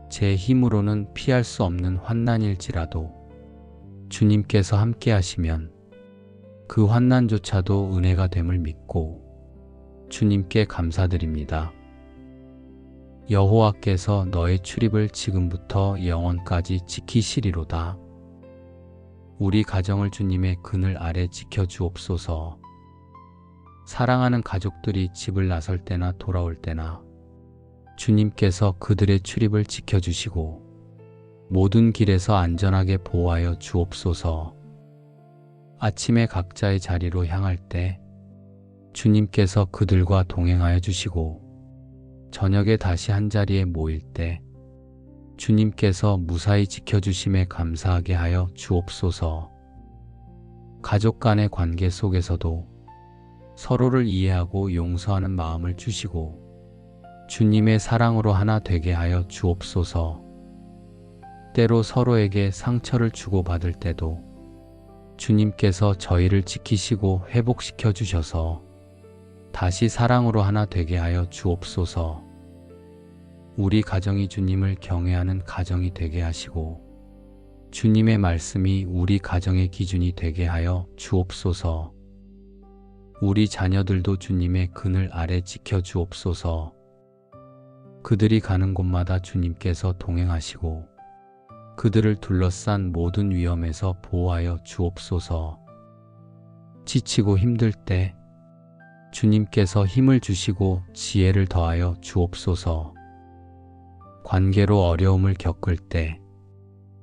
제 힘으로는 피할 수 없는 환난일지라도 주님께서 함께 하시면 그 환난조차도 은혜가 됨을 믿고 주님께 감사드립니다. 여호와께서 너의 출입을 지금부터 영원까지 지키시리로다. 우리 가정을 주님의 그늘 아래 지켜주옵소서. 사랑하는 가족들이 집을 나설 때나 돌아올 때나 주님께서 그들의 출입을 지켜주시고 모든 길에서 안전하게 보호하여 주옵소서. 아침에 각자의 자리로 향할 때 주님께서 그들과 동행하여 주시고 저녁에 다시 한자리에 모일 때 주님께서 무사히 지켜주심에 감사하게 하여 주옵소서. 가족 간의 관계 속에서도 서로를 이해하고 용서하는 마음을 주시고 주님의 사랑으로 하나 되게 하여 주옵소서. 때로 서로에게 상처를 주고받을 때도 주님께서 저희를 지키시고 회복시켜 주셔서 다시 사랑으로 하나 되게 하여 주옵소서. 우리 가정이 주님을 경외하는 가정이 되게 하시고 주님의 말씀이 우리 가정의 기준이 되게 하여 주옵소서. 우리 자녀들도 주님의 그늘 아래 지켜 주옵소서. 그들이 가는 곳마다 주님께서 동행하시고 그들을 둘러싼 모든 위험에서 보호하여 주옵소서. 지치고 힘들 때 주님께서 힘을 주시고 지혜를 더하여 주옵소서. 관계로 어려움을 겪을 때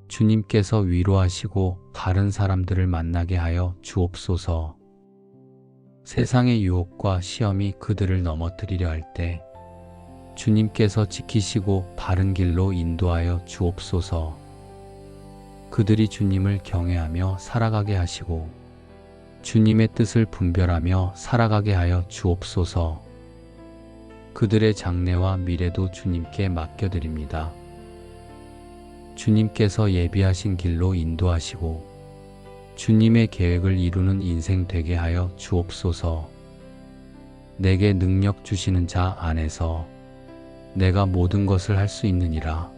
주님께서 위로하시고 다른 사람들을 만나게 하여 주옵소서. 세상의 유혹과 시험이 그들을 넘어뜨리려 할 때 주님께서 지키시고 바른 길로 인도하여 주옵소서. 그들이 주님을 경외하며 살아가게 하시고 주님의 뜻을 분별하며 살아가게 하여 주옵소서. 그들의 장래와 미래도 주님께 맡겨드립니다. 주님께서 예비하신 길로 인도하시고 주님의 계획을 이루는 인생 되게 하여 주옵소서. 내게 능력 주시는 자 안에서 내가 모든 것을 할 수 있느니라.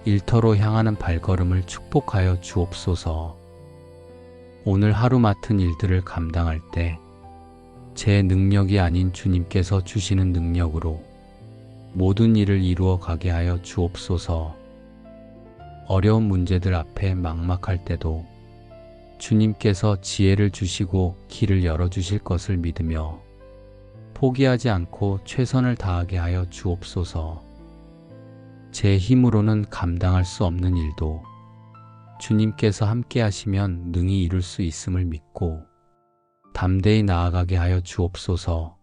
일터로 향하는 발걸음을 축복하여 주옵소서. 오늘 하루 맡은 일들을 감당할 때 제 능력이 아닌 주님께서 주시는 능력으로 모든 일을 이루어 가게 하여 주옵소서. 어려운 문제들 앞에 막막할 때도 주님께서 지혜를 주시고 길을 열어주실 것을 믿으며 포기하지 않고 최선을 다하게 하여 주옵소서. 제 힘으로는 감당할 수 없는 일도 주님께서 함께 하시면 능히 이룰 수 있음을 믿고 담대히 나아가게 하여 주옵소서.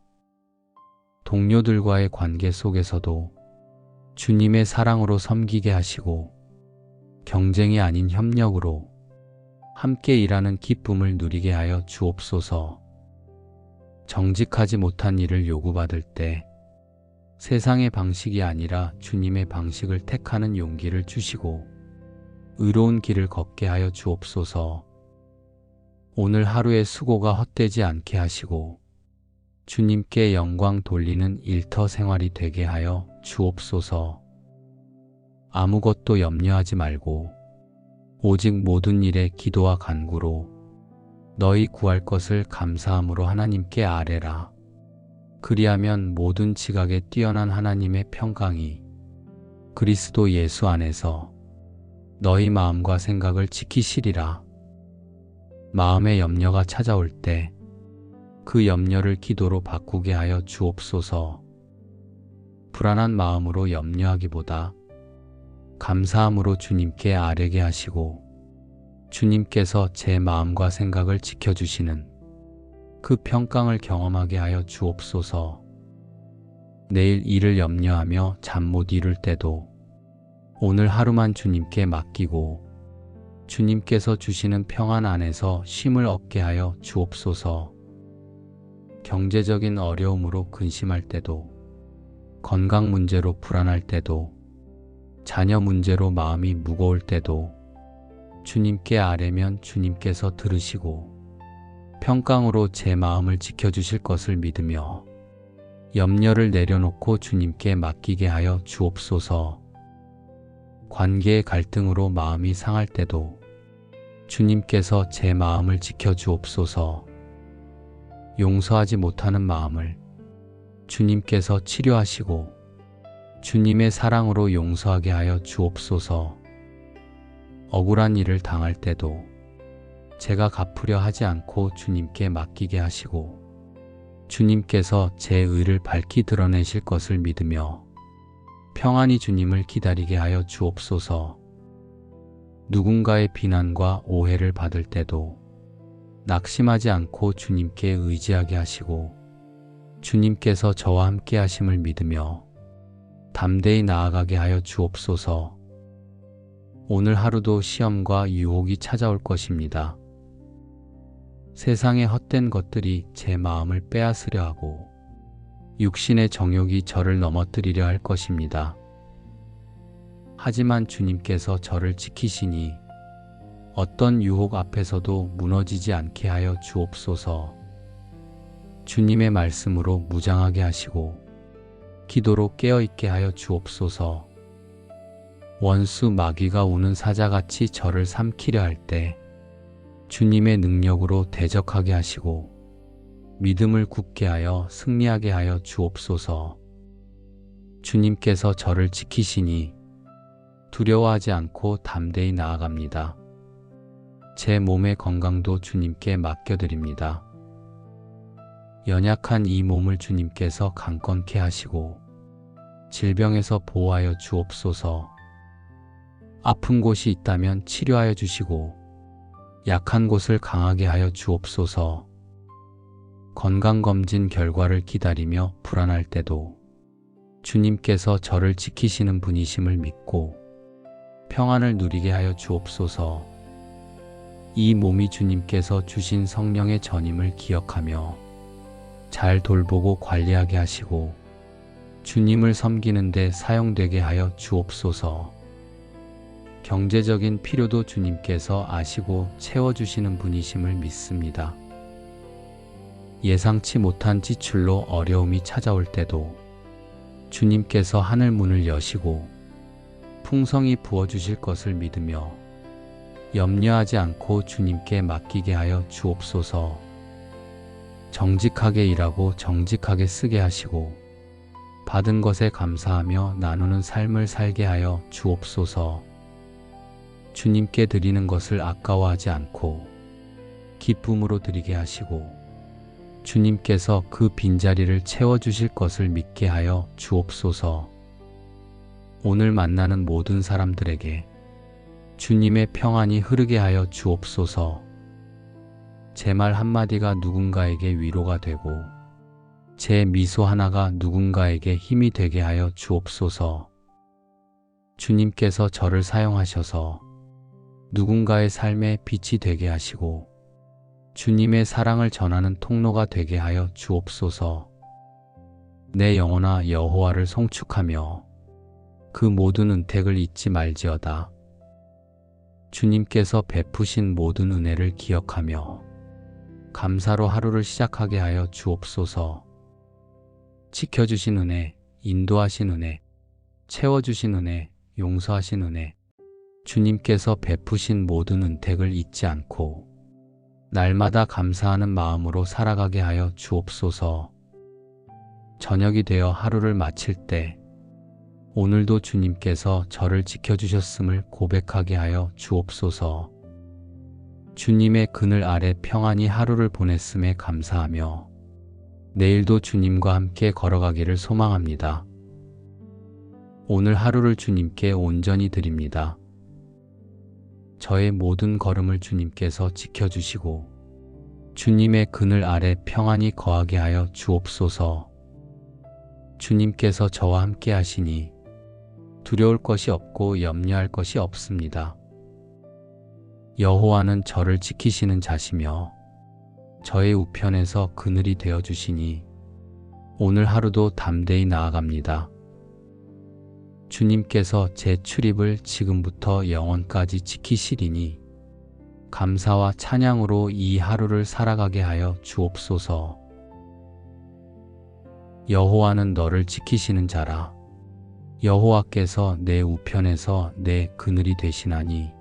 동료들과의 관계 속에서도 주님의 사랑으로 섬기게 하시고 경쟁이 아닌 협력으로 함께 일하는 기쁨을 누리게 하여 주옵소서. 정직하지 못한 일을 요구받을 때 세상의 방식이 아니라 주님의 방식을 택하는 용기를 주시고 의로운 길을 걷게 하여 주옵소서. 오늘 하루의 수고가 헛되지 않게 하시고 주님께 영광 돌리는 일터 생활이 되게 하여 주옵소서. 아무것도 염려하지 말고 오직 모든 일에 기도와 간구로 너희 구할 것을 감사함으로 하나님께 아뢰라. 그리하면 모든 지각에 뛰어난 하나님의 평강이 그리스도 예수 안에서 너희 마음과 생각을 지키시리라. 마음의 염려가 찾아올 때 그 염려를 기도로 바꾸게 하여 주옵소서. 불안한 마음으로 염려하기보다 감사함으로 주님께 아뢰게 하시고 주님께서 제 마음과 생각을 지켜주시는 그 평강을 경험하게 하여 주옵소서. 내일 일을 염려하며 잠 못 이룰 때도 오늘 하루만 주님께 맡기고 주님께서 주시는 평안 안에서 쉼을 얻게 하여 주옵소서. 경제적인 어려움으로 근심할 때도 건강 문제로 불안할 때도 자녀 문제로 마음이 무거울 때도 주님께 아뢰면 주님께서 들으시고 평강으로 제 마음을 지켜주실 것을 믿으며 염려를 내려놓고 주님께 맡기게 하여 주옵소서. 관계의 갈등으로 마음이 상할 때도 주님께서 제 마음을 지켜주옵소서. 용서하지 못하는 마음을 주님께서 치료하시고 주님의 사랑으로 용서하게 하여 주옵소서. 억울한 일을 당할 때도 제가 갚으려 하지 않고 주님께 맡기게 하시고 주님께서 제 의를 밝히 드러내실 것을 믿으며 평안히 주님을 기다리게 하여 주옵소서. 누군가의 비난과 오해를 받을 때도 낙심하지 않고 주님께 의지하게 하시고 주님께서 저와 함께 하심을 믿으며 담대히 나아가게 하여 주옵소서. 오늘 하루도 시험과 유혹이 찾아올 것입니다. 세상의 헛된 것들이 제 마음을 빼앗으려 하고 육신의 정욕이 저를 넘어뜨리려 할 것입니다. 하지만 주님께서 저를 지키시니 어떤 유혹 앞에서도 무너지지 않게 하여 주옵소서. 주님의 말씀으로 무장하게 하시고 기도로 깨어있게 하여 주옵소서. 원수 마귀가 우는 사자같이 저를 삼키려 할 때 주님의 능력으로 대적하게 하시고 믿음을 굳게 하여 승리하게 하여 주옵소서. 주님께서 저를 지키시니 두려워하지 않고 담대히 나아갑니다. 제 몸의 건강도 주님께 맡겨드립니다. 연약한 이 몸을 주님께서 강건케 하시고 질병에서 보호하여 주옵소서. 아픈 곳이 있다면 치료하여 주시고 약한 곳을 강하게 하여 주옵소서. 건강검진 결과를 기다리며 불안할 때도 주님께서 저를 지키시는 분이심을 믿고 평안을 누리게 하여 주옵소서. 이 몸이 주님께서 주신 성령의 전임을 기억하며 잘 돌보고 관리하게 하시고 주님을 섬기는 데 사용되게 하여 주옵소서. 경제적인 필요도 주님께서 아시고 채워주시는 분이심을 믿습니다. 예상치 못한 지출로 어려움이 찾아올 때도 주님께서 하늘 문을 여시고 풍성히 부어주실 것을 믿으며 염려하지 않고 주님께 맡기게 하여 주옵소서. 정직하게 일하고 정직하게 쓰게 하시고 받은 것에 감사하며 나누는 삶을 살게 하여 주옵소서. 주님께 드리는 것을 아까워하지 않고 기쁨으로 드리게 하시고 주님께서 그 빈자리를 채워주실 것을 믿게 하여 주옵소서. 오늘 만나는 모든 사람들에게 주님의 평안이 흐르게 하여 주옵소서. 제 말 한마디가 누군가에게 위로가 되고 제 미소 하나가 누군가에게 힘이 되게 하여 주옵소서. 주님께서 저를 사용하셔서 누군가의 삶에 빛이 되게 하시고 주님의 사랑을 전하는 통로가 되게 하여 주옵소서. 내 영혼아 여호와를 송축하며 그 모든 은택을 잊지 말지어다. 주님께서 베푸신 모든 은혜를 기억하며 감사로 하루를 시작하게 하여 주옵소서. 지켜주신 은혜, 인도하신 은혜, 채워주신 은혜, 용서하신 은혜, 주님께서 베푸신 모든 은택을 잊지 않고 날마다 감사하는 마음으로 살아가게 하여 주옵소서. 저녁이 되어 하루를 마칠 때 오늘도 주님께서 저를 지켜주셨음을 고백하게 하여 주옵소서. 주님의 그늘 아래 평안히 하루를 보냈음에 감사하며 내일도 주님과 함께 걸어가기를 소망합니다. 오늘 하루를 주님께 온전히 드립니다. 저의 모든 걸음을 주님께서 지켜주시고 주님의 그늘 아래 평안히 거하게 하여 주옵소서. 주님께서 저와 함께 하시니 두려울 것이 없고 염려할 것이 없습니다. 여호와는 저를 지키시는 자시며 저의 우편에서 그늘이 되어 주시니 오늘 하루도 담대히 나아갑니다. 주님께서 제 출입을 지금부터 영원까지 지키시리니 감사와 찬양으로 이 하루를 살아가게 하여 주옵소서. 여호와는 너를 지키시는 자라. 여호와께서 내 우편에서 내 그늘이 되시나니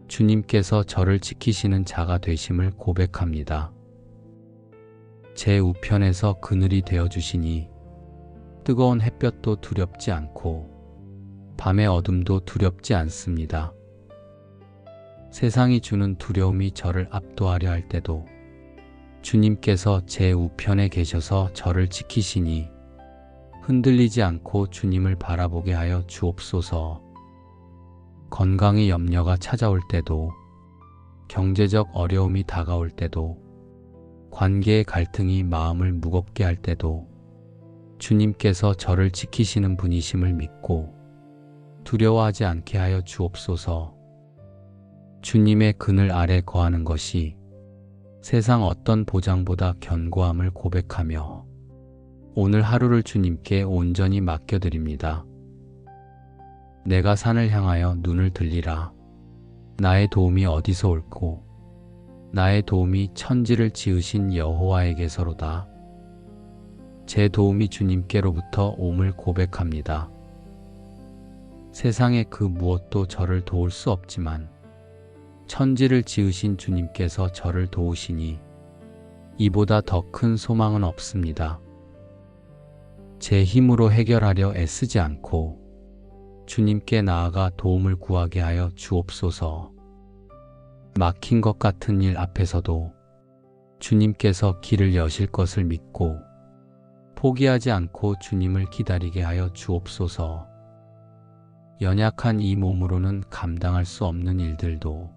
주님께서 저를 지키시는 자가 되심을 고백합니다. 제 우편에서 그늘이 되어 주시니 뜨거운 햇볕도 두렵지 않고 밤의 어둠도 두렵지 않습니다. 세상이 주는 두려움이 저를 압도하려 할 때도 주님께서 제 우편에 계셔서 저를 지키시니 흔들리지 않고 주님을 바라보게 하여 주옵소서. 건강의 염려가 찾아올 때도 경제적 어려움이 다가올 때도 관계의 갈등이 마음을 무겁게 할 때도 주님께서 저를 지키시는 분이심을 믿고 두려워하지 않게 하여 주옵소서. 주님의 그늘 아래 거하는 것이 세상 어떤 보장보다 견고함을 고백하며 오늘 하루를 주님께 온전히 맡겨드립니다. 내가 산을 향하여 눈을 들리라. 나의 도움이 어디서 올고 나의 도움이 천지를 지으신 여호와에게서로다. 제 도움이 주님께로부터 옴을 고백합니다. 세상의 그 무엇도 저를 도울 수 없지만 천지를 지으신 주님께서 저를 도우시니 이보다 더 큰 소망은 없습니다. 제 힘으로 해결하려 애쓰지 않고 주님께 나아가 도움을 구하게 하여 주옵소서. 막힌 것 같은 일 앞에서도 주님께서 길을 여실 것을 믿고 포기하지 않고 주님을 기다리게 하여 주옵소서. 연약한 이 몸으로는 감당할 수 없는 일들도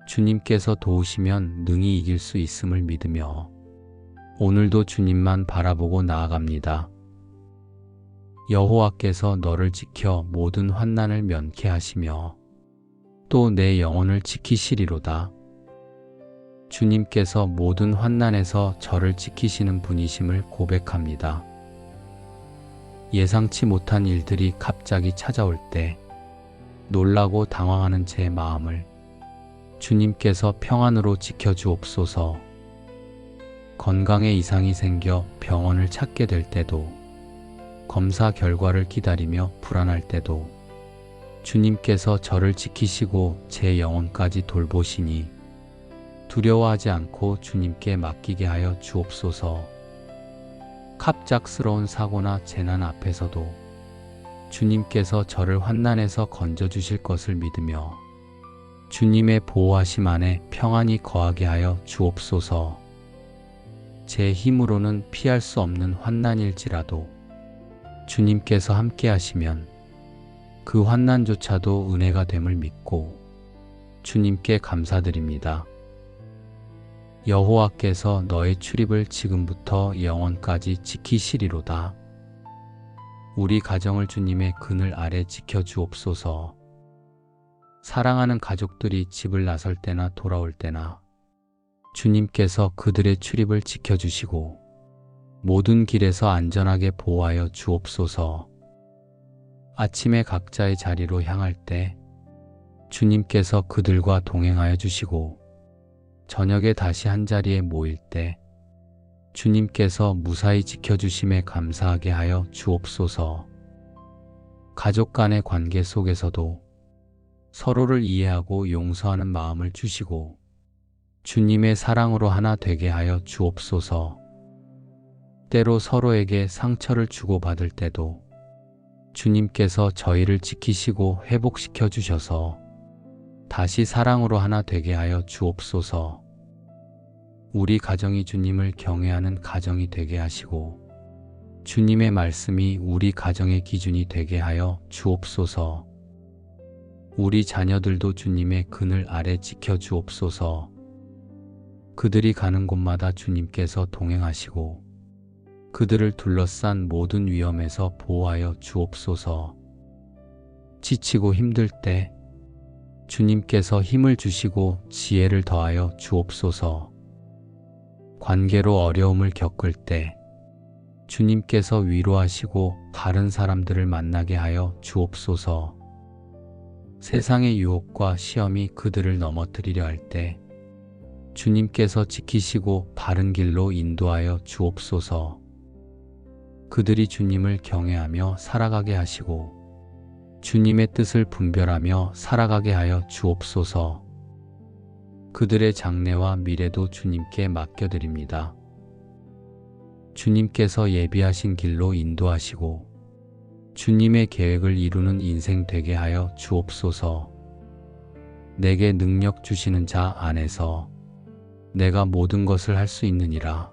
주님께서 도우시면 능히 이길 수 있음을 믿으며 오늘도 주님만 바라보고 나아갑니다. 여호와께서 너를 지켜 모든 환난을 면케 하시며 또 내 영혼을 지키시리로다. 주님께서 모든 환난에서 저를 지키시는 분이심을 고백합니다. 예상치 못한 일들이 갑자기 찾아올 때 놀라고 당황하는 제 마음을 주님께서 평안으로 지켜주옵소서. 건강에 이상이 생겨 병원을 찾게 될 때도 검사 결과를 기다리며 불안할 때도 주님께서 저를 지키시고 제 영혼까지 돌보시니 두려워하지 않고 주님께 맡기게 하여 주옵소서. 갑작스러운 사고나 재난 앞에서도 주님께서 저를 환난에서 건져주실 것을 믿으며 주님의 보호하심 안에 평안히 거하게 하여 주옵소서. 제 힘으로는 피할 수 없는 환난일지라도 주님께서 함께 하시면 그 환난조차도 은혜가 됨을 믿고 주님께 감사드립니다. 여호와께서 너의 출입을 지금부터 영원까지 지키시리로다. 우리 가정을 주님의 그늘 아래 지켜주옵소서. 사랑하는 가족들이 집을 나설 때나 돌아올 때나 주님께서 그들의 출입을 지켜주시고 모든 길에서 안전하게 보호하여 주옵소서. 아침에 각자의 자리로 향할 때 주님께서 그들과 동행하여 주시고 저녁에 다시 한자리에 모일 때 주님께서 무사히 지켜주심에 감사하게 하여 주옵소서. 가족 간의 관계 속에서도 서로를 이해하고 용서하는 마음을 주시고 주님의 사랑으로 하나 되게 하여 주옵소서. 때로 서로에게 상처를 주고받을 때도 주님께서 저희를 지키시고 회복시켜 주셔서 다시 사랑으로 하나 되게 하여 주옵소서. 우리 가정이 주님을 경외하는 가정이 되게 하시고 주님의 말씀이 우리 가정의 기준이 되게 하여 주옵소서. 우리 자녀들도 주님의 그늘 아래 지켜 주옵소서. 그들이 가는 곳마다 주님께서 동행하시고 그들을 둘러싼 모든 위험에서 보호하여 주옵소서. 지치고 힘들 때 주님께서 힘을 주시고 지혜를 더하여 주옵소서. 관계로 어려움을 겪을 때 주님께서 위로하시고 바른 사람들을 만나게 하여 주옵소서. 세상의 유혹과 시험이 그들을 넘어뜨리려 할 때 주님께서 지키시고 바른 길로 인도하여 주옵소서. 그들이 주님을 경외하며 살아가게 하시고 주님의 뜻을 분별하며 살아가게 하여 주옵소서. 그들의 장래와 미래도 주님께 맡겨드립니다. 주님께서 예비하신 길로 인도하시고 주님의 계획을 이루는 인생 되게 하여 주옵소서. 내게 능력 주시는 자 안에서 내가 모든 것을 할 수 있느니라.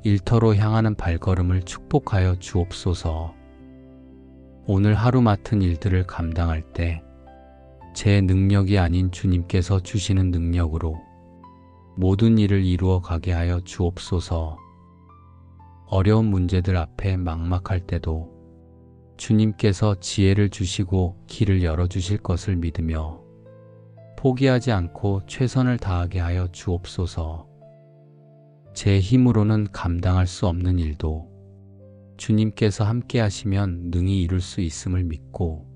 일터로 향하는 발걸음을 축복하여 주옵소서. 오늘 하루 맡은 일들을 감당할 때 제 능력이 아닌 주님께서 주시는 능력으로 모든 일을 이루어 가게 하여 주옵소서. 어려운 문제들 앞에 막막할 때도 주님께서 지혜를 주시고 길을 열어주실 것을 믿으며 포기하지 않고 최선을 다하게 하여 주옵소서. 제 힘으로는 감당할 수 없는 일도 주님께서 함께 하시면 능히 이룰 수 있음을 믿고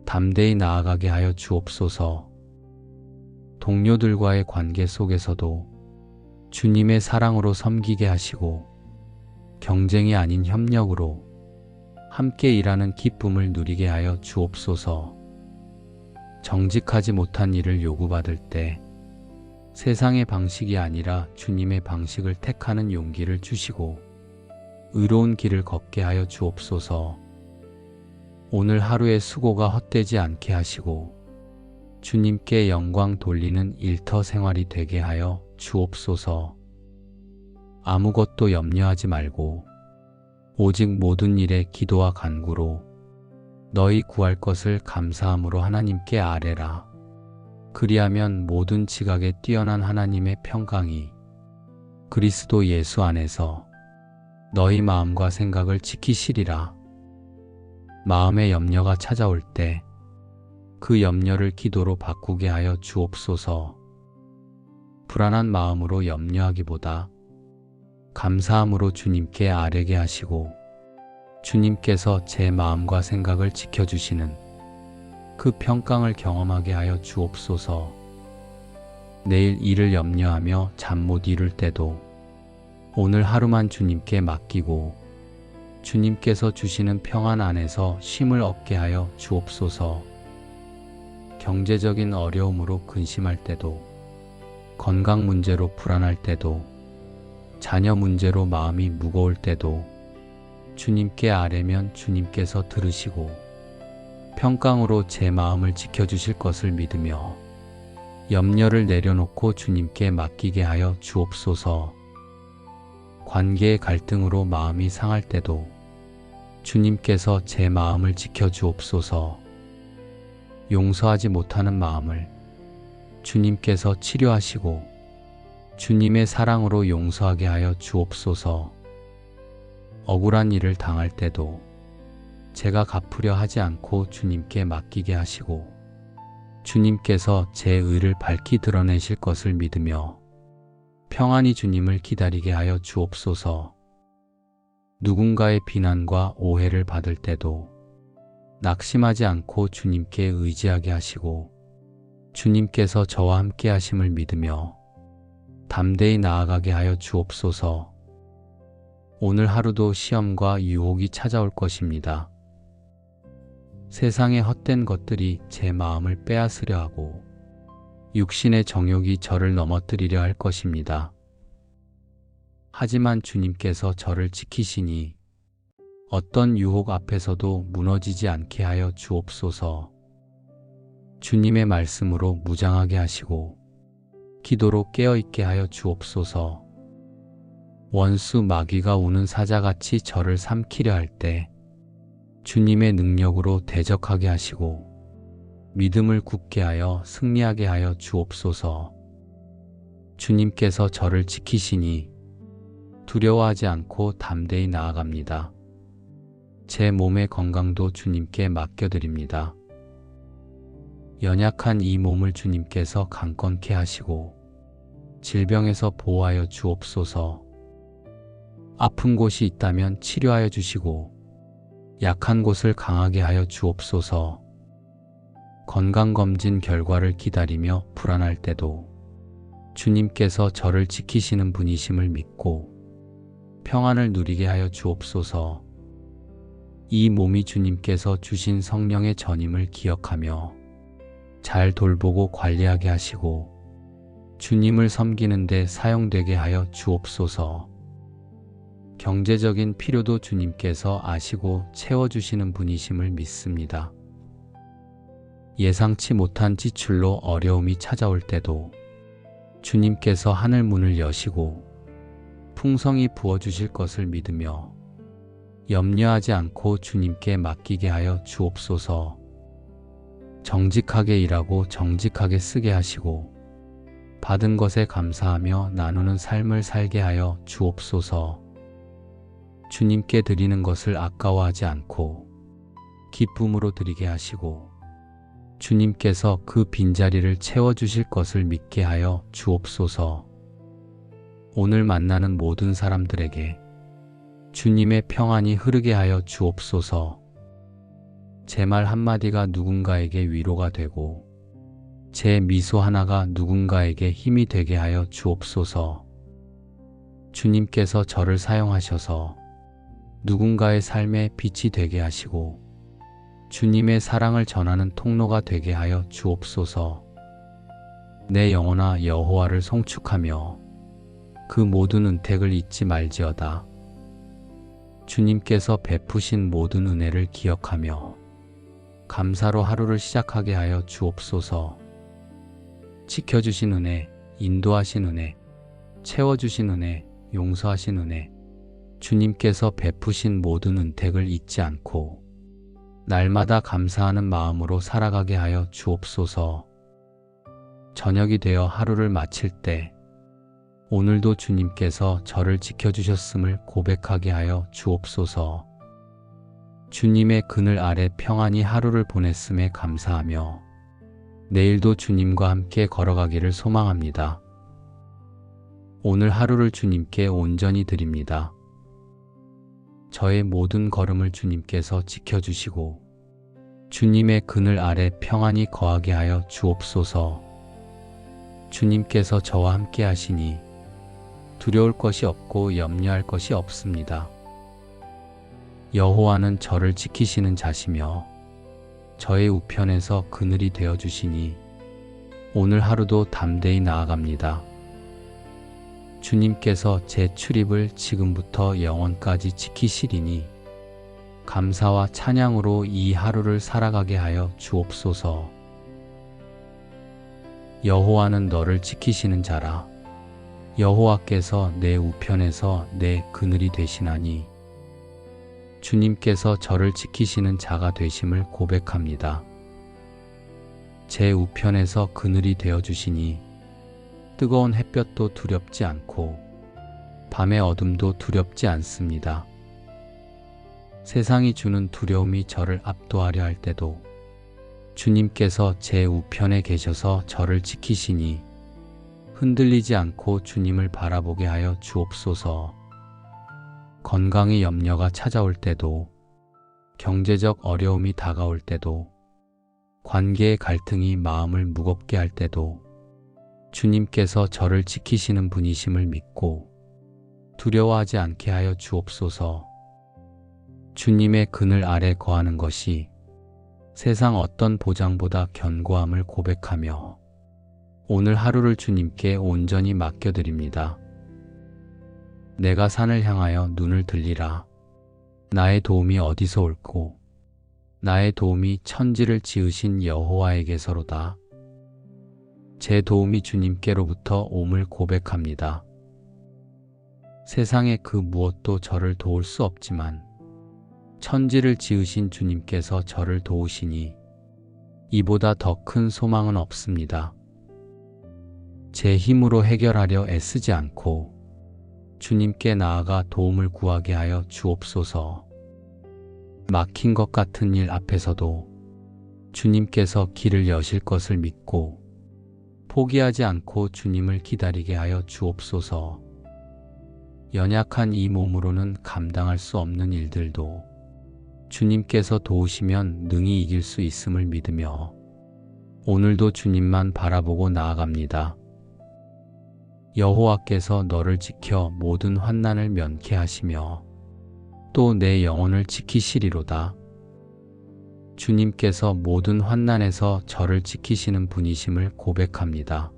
담대히 나아가게 하여 주옵소서. 동료들과의 관계 속에서도 주님의 사랑으로 섬기게 하시고 경쟁이 아닌 협력으로 함께 일하는 기쁨을 누리게 하여 주옵소서. 정직하지 못한 일을 요구받을 때 세상의 방식이 아니라 주님의 방식을 택하는 용기를 주시고 의로운 길을 걷게 하여 주옵소서. 오늘 하루의 수고가 헛되지 않게 하시고 주님께 영광 돌리는 일터 생활이 되게 하여 주옵소서. 아무것도 염려하지 말고 오직 모든 일에 기도와 간구로 너희 구할 것을 감사함으로 하나님께 아뢰라. 그리하면 모든 지각에 뛰어난 하나님의 평강이 그리스도 예수 안에서 너희 마음과 생각을 지키시리라. 마음의 염려가 찾아올 때 그 염려를 기도로 바꾸게 하여 주옵소서. 불안한 마음으로 염려하기보다 감사함으로 주님께 아뢰게 하시고 주님께서 제 마음과 생각을 지켜주시는 그 평강을 경험하게 하여 주옵소서. 내일 일을 염려하며 잠 못 이룰 때도 오늘 하루만 주님께 맡기고 주님께서 주시는 평안 안에서 쉼을 얻게 하여 주옵소서. 경제적인 어려움으로 근심할 때도 건강 문제로 불안할 때도 자녀 문제로 마음이 무거울 때도 주님께 아뢰면 주님께서 들으시고 평강으로 제 마음을 지켜주실 것을 믿으며 염려를 내려놓고 주님께 맡기게 하여 주옵소서. 관계의 갈등으로 마음이 상할 때도 주님께서 제 마음을 지켜주옵소서. 용서하지 못하는 마음을 주님께서 치료하시고 주님의 사랑으로 용서하게 하여 주옵소서. 억울한 일을 당할 때도 제가 갚으려 하지 않고 주님께 맡기게 하시고 주님께서 제 의를 밝히 드러내실 것을 믿으며 평안히 주님을 기다리게 하여 주옵소서. 누군가의 비난과 오해를 받을 때도 낙심하지 않고 주님께 의지하게 하시고 주님께서 저와 함께 하심을 믿으며 담대히 나아가게 하여 주옵소서. 오늘 하루도 시험과 유혹이 찾아올 것입니다. 세상의 헛된 것들이 제 마음을 빼앗으려 하고 육신의 정욕이 저를 넘어뜨리려 할 것입니다. 하지만 주님께서 저를 지키시니 어떤 유혹 앞에서도 무너지지 않게 하여 주옵소서. 주님의 말씀으로 무장하게 하시고 기도로 깨어있게 하여 주옵소서. 원수 마귀가 우는 사자같이 저를 삼키려 할 때 주님의 능력으로 대적하게 하시고 믿음을 굳게 하여 승리하게 하여 주옵소서. 주님께서 저를 지키시니 두려워하지 않고 담대히 나아갑니다. 제 몸의 건강도 주님께 맡겨드립니다. 연약한 이 몸을 주님께서 강건케 하시고 질병에서 보호하여 주옵소서. 아픈 곳이 있다면 치료하여 주시고 약한 곳을 강하게 하여 주옵소서. 건강검진 결과를 기다리며 불안할 때도 주님께서 저를 지키시는 분이심을 믿고 평안을 누리게 하여 주옵소서. 이 몸이 주님께서 주신 성령의 전임을 기억하며 잘 돌보고 관리하게 하시고 주님을 섬기는 데 사용되게 하여 주옵소서. 경제적인 필요도 주님께서 아시고 채워주시는 분이심을 믿습니다. 예상치 못한 지출로 어려움이 찾아올 때도 주님께서 하늘 문을 여시고 풍성히 부어주실 것을 믿으며 염려하지 않고 주님께 맡기게 하여 주옵소서. 정직하게 일하고 정직하게 쓰게 하시고 받은 것에 감사하며 나누는 삶을 살게 하여 주옵소서. 주님께 드리는 것을 아까워하지 않고 기쁨으로 드리게 하시고 주님께서 그 빈자리를 채워주실 것을 믿게 하여 주옵소서. 오늘 만나는 모든 사람들에게 주님의 평안이 흐르게 하여 주옵소서. 제 말 한마디가 누군가에게 위로가 되고 제 미소 하나가 누군가에게 힘이 되게 하여 주옵소서. 주님께서 저를 사용하셔서 누군가의 삶에 빛이 되게 하시고 주님의 사랑을 전하는 통로가 되게 하여 주옵소서. 내 영혼아 여호와를 송축하며 그 모든 은택을 잊지 말지어다. 주님께서 베푸신 모든 은혜를 기억하며 감사로 하루를 시작하게 하여 주옵소서. 지켜주신 은혜, 인도하신 은혜, 채워주신 은혜, 용서하신 은혜, 주님께서 베푸신 모든 은택을 잊지 않고 날마다 감사하는 마음으로 살아가게 하여 주옵소서. 저녁이 되어 하루를 마칠 때 오늘도 주님께서 저를 지켜주셨음을 고백하게 하여 주옵소서. 주님의 그늘 아래 평안히 하루를 보냈음에 감사하며 내일도 주님과 함께 걸어가기를 소망합니다. 오늘 하루를 주님께 온전히 드립니다. 저의 모든 걸음을 주님께서 지켜주시고 주님의 그늘 아래 평안히 거하게 하여 주옵소서. 주님께서 저와 함께 하시니 두려울 것이 없고 염려할 것이 없습니다. 여호와는 저를 지키시는 자시며 저의 우편에서 그늘이 되어주시니 오늘 하루도 담대히 나아갑니다. 주님께서 제 출입을 지금부터 영원까지 지키시리니 감사와 찬양으로 이 하루를 살아가게 하여 주옵소서. 여호와는 너를 지키시는 자라. 여호와께서 내 우편에서 내 그늘이 되시나니 주님께서 저를 지키시는 자가 되심을 고백합니다. 제 우편에서 그늘이 되어 주시니 뜨거운 햇볕도 두렵지 않고 밤의 어둠도 두렵지 않습니다. 세상이 주는 두려움이 저를 압도하려 할 때도 주님께서 제 우편에 계셔서 저를 지키시니 흔들리지 않고 주님을 바라보게 하여 주옵소서. 건강의 염려가 찾아올 때도, 경제적 어려움이 다가올 때도, 관계의 갈등이 마음을 무겁게 할 때도 주님께서 저를 지키시는 분이심을 믿고 두려워하지 않게 하여 주옵소서. 주님의 그늘 아래 거하는 것이 세상 어떤 보장보다 견고함을 고백하며 오늘 하루를 주님께 온전히 맡겨드립니다. 내가 산을 향하여 눈을 들리라. 나의 도움이 어디서 올고 나의 도움이 천지를 지으신 여호와에게서로다. 제 도움이 주님께로부터 옴을 고백합니다. 세상의 그 무엇도 저를 도울 수 없지만 천지를 지으신 주님께서 저를 도우시니 이보다 더 큰 소망은 없습니다. 제 힘으로 해결하려 애쓰지 않고 주님께 나아가 도움을 구하게 하여 주옵소서. 막힌 것 같은 일 앞에서도 주님께서 길을 여실 것을 믿고 포기하지 않고 주님을 기다리게 하여 주옵소서. 연약한 이 몸으로는 감당할 수 없는 일들도 주님께서 도우시면 능히 이길 수 있음을 믿으며 오늘도 주님만 바라보고 나아갑니다. 여호와께서 너를 지켜 모든 환난을 면케 하시며 또 내 영혼을 지키시리로다. 주님께서 모든 환난에서 저를 지키시는 분이심을 고백합니다.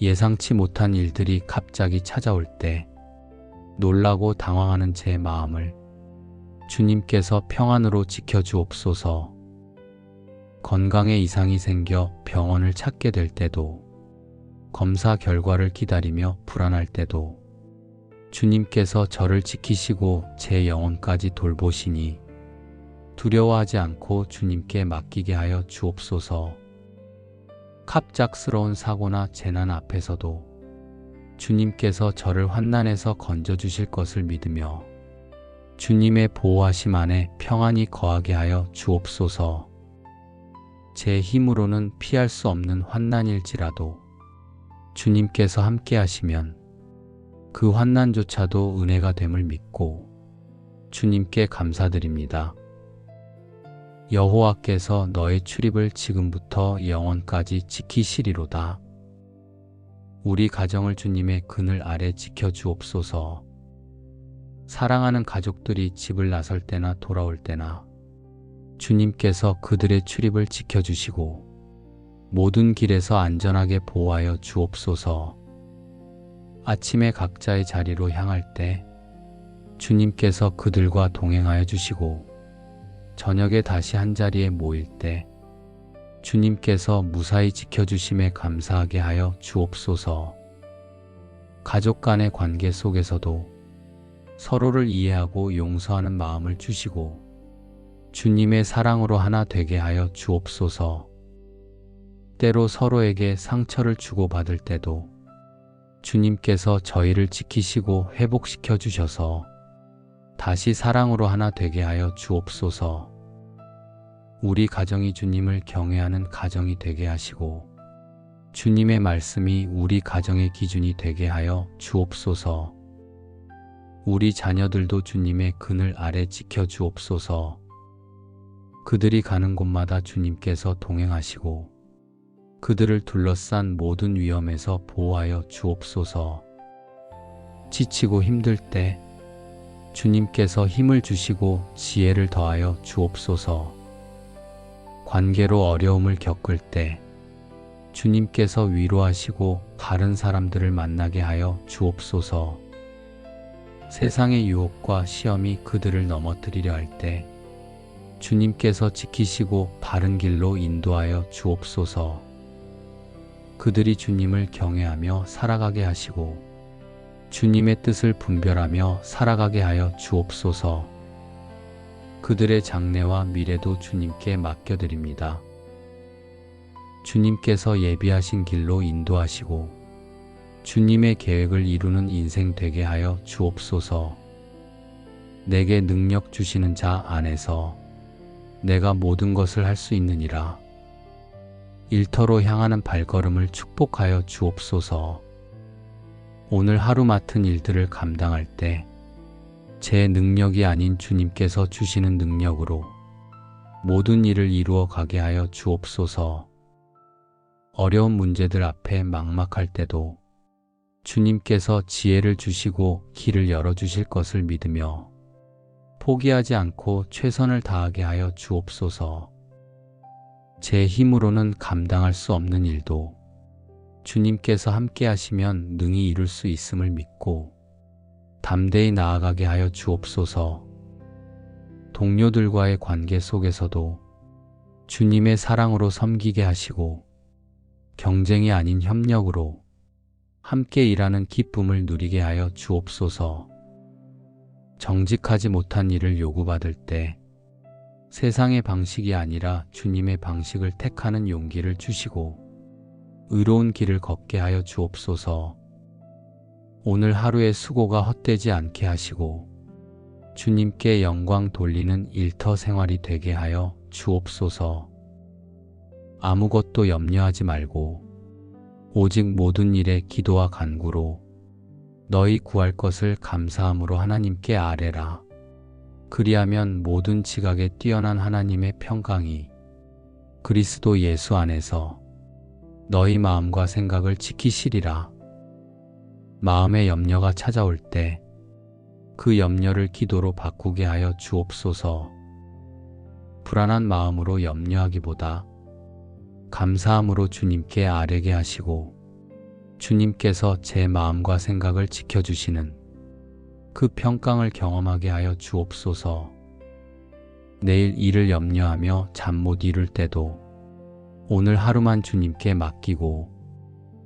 예상치 못한 일들이 갑자기 찾아올 때 놀라고 당황하는 제 마음을 주님께서 평안으로 지켜주옵소서. 건강에 이상이 생겨 병원을 찾게 될 때도, 검사 결과를 기다리며 불안할 때도 주님께서 저를 지키시고 제 영혼까지 돌보시니 두려워하지 않고 주님께 맡기게 하여 주옵소서. 갑작스러운 사고나 재난 앞에서도 주님께서 저를 환난에서 건져주실 것을 믿으며 주님의 보호하심 안에 평안히 거하게 하여 주옵소서. 제 힘으로는 피할 수 없는 환난일지라도 주님께서 함께 하시면 그 환난조차도 은혜가 됨을 믿고 주님께 감사드립니다. 여호와께서 너의 출입을 지금부터 영원까지 지키시리로다. 우리 가정을 주님의 그늘 아래 지켜주옵소서. 사랑하는 가족들이 집을 나설 때나 돌아올 때나 주님께서 그들의 출입을 지켜주시고 모든 길에서 안전하게 보호하여 주옵소서. 아침에 각자의 자리로 향할 때 주님께서 그들과 동행하여 주시고 저녁에 다시 한자리에 모일 때 주님께서 무사히 지켜주심에 감사하게 하여 주옵소서. 가족 간의 관계 속에서도 서로를 이해하고 용서하는 마음을 주시고 주님의 사랑으로 하나 되게 하여 주옵소서. 때로 서로에게 상처를 주고받을 때도 주님께서 저희를 지키시고 회복시켜 주셔서 다시 사랑으로 하나 되게 하여 주옵소서. 우리 가정이 주님을 경외하는 가정이 되게 하시고 주님의 말씀이 우리 가정의 기준이 되게 하여 주옵소서. 우리 자녀들도 주님의 그늘 아래 지켜 주옵소서. 그들이 가는 곳마다 주님께서 동행하시고 그들을 둘러싼 모든 위험에서 보호하여 주옵소서. 지치고 힘들 때 주님께서 힘을 주시고 지혜를 더하여 주옵소서. 관계로 어려움을 겪을 때 주님께서 위로하시고 다른 사람들을 만나게 하여 주옵소서. 세상의 유혹과 시험이 그들을 넘어뜨리려 할 때 주님께서 지키시고 바른 길로 인도하여 주옵소서. 그들이 주님을 경외하며 살아가게 하시고 주님의 뜻을 분별하며 살아가게 하여 주옵소서. 그들의 장래와 미래도 주님께 맡겨드립니다. 주님께서 예비하신 길로 인도하시고 주님의 계획을 이루는 인생 되게 하여 주옵소서. 내게 능력 주시는 자 안에서 내가 모든 것을 할 수 있느니라. 일터로 향하는 발걸음을 축복하여 주옵소서. 오늘 하루 맡은 일들을 감당할 때 제 능력이 아닌 주님께서 주시는 능력으로 모든 일을 이루어 가게 하여 주옵소서. 어려운 문제들 앞에 막막할 때도 주님께서 지혜를 주시고 길을 열어주실 것을 믿으며 포기하지 않고 최선을 다하게 하여 주옵소서. 제 힘으로는 감당할 수 없는 일도 주님께서 함께 하시면 능히 이룰 수 있음을 믿고 담대히 나아가게 하여 주옵소서. 동료들과의 관계 속에서도 주님의 사랑으로 섬기게 하시고 경쟁이 아닌 협력으로 함께 일하는 기쁨을 누리게 하여 주옵소서. 정직하지 못한 일을 요구받을 때 세상의 방식이 아니라 주님의 방식을 택하는 용기를 주시고 의로운 길을 걷게 하여 주옵소서. 오늘 하루의 수고가 헛되지 않게 하시고 주님께 영광 돌리는 일터 생활이 되게 하여 주옵소서. 아무것도 염려하지 말고 오직 모든 일에 기도와 간구로 너희 구할 것을 감사함으로 하나님께 아뢰라. 그리하면 모든 지각에 뛰어난 하나님의 평강이 그리스도 예수 안에서 너희 마음과 생각을 지키시리라. 마음의 염려가 찾아올 때 그 염려를 기도로 바꾸게 하여 주옵소서. 불안한 마음으로 염려하기보다 감사함으로 주님께 아뢰게 하시고 주님께서 제 마음과 생각을 지켜주시는 그 평강을 경험하게 하여 주옵소서. 내일 일을 염려하며 잠 못 이룰 때도 오늘 하루만 주님께 맡기고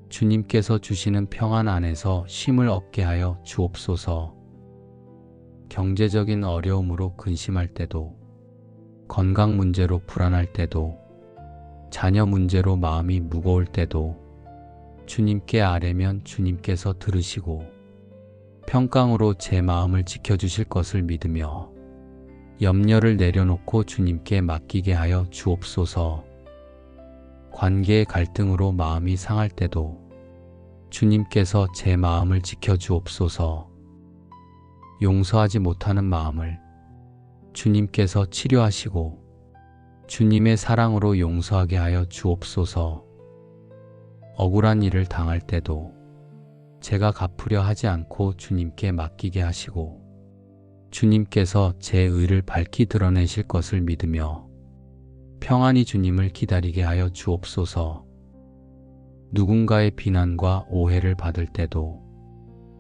주님께서 주시는 평안 안에서 쉼을 얻게 하여 주옵소서. 경제적인 어려움으로 근심할 때도 건강 문제로 불안할 때도 자녀 문제로 마음이 무거울 때도 주님께 아뢰면 주님께서 들으시고 평강으로 제 마음을 지켜주실 것을 믿으며 염려를 내려놓고 주님께 맡기게 하여 주옵소서. 관계의 갈등으로 마음이 상할 때도 주님께서 제 마음을 지켜주옵소서. 용서하지 못하는 마음을 주님께서 치료하시고 주님의 사랑으로 용서하게 하여 주옵소서. 억울한 일을 당할 때도 제가 갚으려 하지 않고 주님께 맡기게 하시고 주님께서 제 의를 밝히 드러내실 것을 믿으며 평안히 주님을 기다리게 하여 주옵소서. 누군가의 비난과 오해를 받을 때도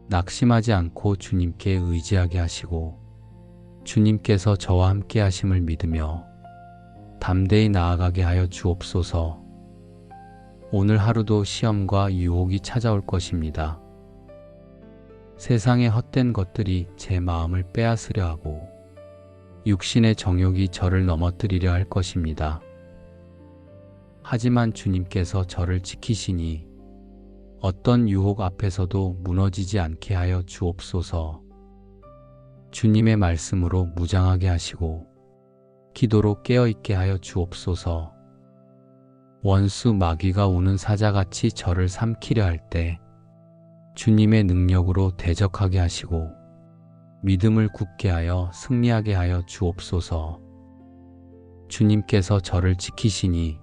낙심하지 않고 주님께 의지하게 하시고 주님께서 저와 함께 하심을 믿으며 담대히 나아가게 하여 주옵소서. 오늘 하루도 시험과 유혹이 찾아올 것입니다. 세상의 헛된 것들이 제 마음을 빼앗으려 하고 육신의 정욕이 저를 넘어뜨리려 할 것입니다. 하지만 주님께서 저를 지키시니 어떤 유혹 앞에서도 무너지지 않게 하여 주옵소서. 주님의 말씀으로 무장하게 하시고 기도로 깨어있게 하여 주옵소서. 원수 마귀가 우는 사자같이 저를 삼키려 할 때 주님의 능력으로 대적하게 하시고 믿음을 굳게 하여 승리하게 하여 주옵소서. 주님께서 저를 지키시니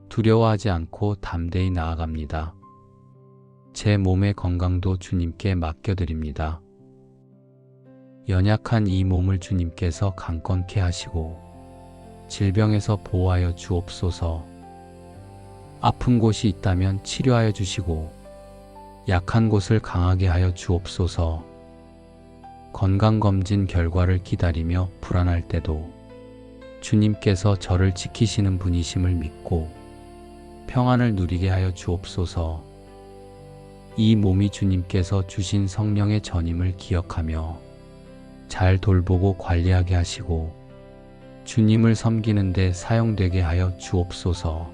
두려워하지 않고 담대히 나아갑니다. 제 몸의 건강도 주님께 맡겨드립니다. 연약한 이 몸을 주님께서 강건케 하시고 질병에서 보호하여 주옵소서. 아픈 곳이 있다면 치료하여 주시고 약한 곳을 강하게 하여 주옵소서. 건강검진 결과를 기다리며 불안할 때도 주님께서 저를 지키시는 분이심을 믿고 평안을 누리게 하여 주옵소서. 이 몸이 주님께서 주신 성령의 전임을 기억하며 잘 돌보고 관리하게 하시고 주님을 섬기는 데 사용되게 하여 주옵소서.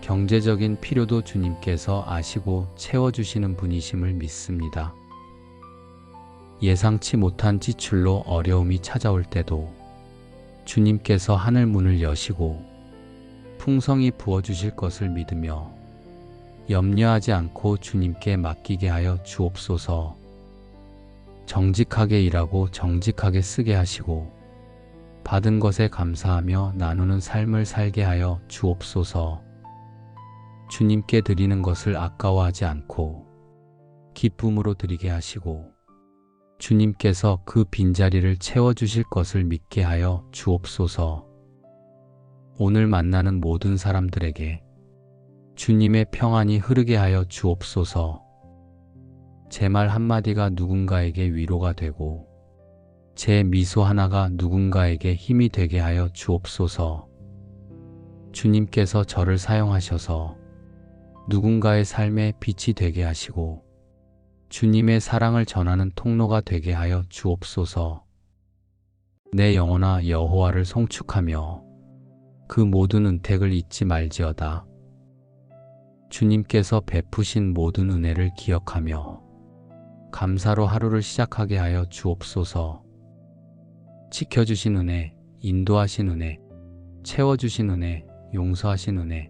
경제적인 필요도 주님께서 아시고 채워주시는 분이심을 믿습니다. 예상치 못한 지출로 어려움이 찾아올 때도 주님께서 하늘 문을 여시고 풍성히 부어주실 것을 믿으며 염려하지 않고 주님께 맡기게 하여 주옵소서. 정직하게 일하고 정직하게 쓰게 하시고 받은 것에 감사하며 나누는 삶을 살게 하여 주옵소서. 주님께 드리는 것을 아까워하지 않고 기쁨으로 드리게 하시고 주님께서 그 빈자리를 채워주실 것을 믿게 하여 주옵소서. 오늘 만나는 모든 사람들에게 주님의 평안이 흐르게 하여 주옵소서. 제 말 한마디가 누군가에게 위로가 되고 제 미소 하나가 누군가에게 힘이 되게 하여 주옵소서. 주님께서 저를 사용하셔서 누군가의 삶에 빛이 되게 하시고 주님의 사랑을 전하는 통로가 되게 하여 주옵소서. 내 영혼아 여호와를 송축하며 그 모든 은택을 잊지 말지어다. 주님께서 베푸신 모든 은혜를 기억하며 감사로 하루를 시작하게 하여 주옵소서. 지켜주신 은혜, 인도하신 은혜, 채워주신 은혜, 용서하신 은혜,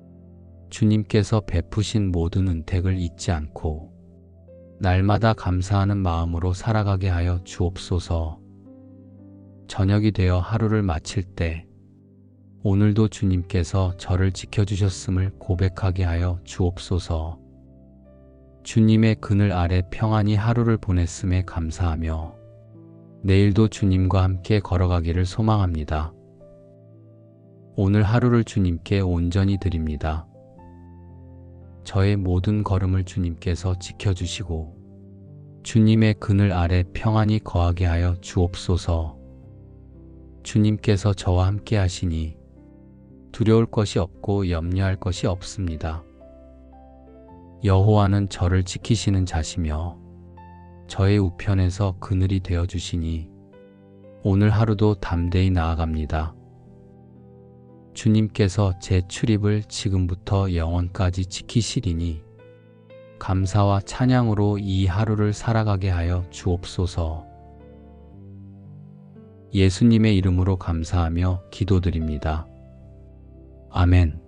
주님께서 베푸신 모든 은택을 잊지 않고 날마다 감사하는 마음으로 살아가게 하여 주옵소서. 저녁이 되어 하루를 마칠 때 오늘도 주님께서 저를 지켜주셨음을 고백하게 하여 주옵소서. 주님의 그늘 아래 평안히 하루를 보냈음에 감사하며 내일도 주님과 함께 걸어가기를 소망합니다. 오늘 하루를 주님께 온전히 드립니다. 저의 모든 걸음을 주님께서 지켜주시고 주님의 그늘 아래 평안히 거하게 하여 주옵소서. 주님께서 저와 함께 하시니 두려울 것이 없고 염려할 것이 없습니다. 여호와는 저를 지키시는 자시며 저의 우편에서 그늘이 되어주시니 오늘 하루도 담대히 나아갑니다. 주님께서 제 출입을 지금부터 영원까지 지키시리니 감사와 찬양으로 이 하루를 살아가게 하여 주옵소서. 예수님의 이름으로 감사하며 기도드립니다. 아멘.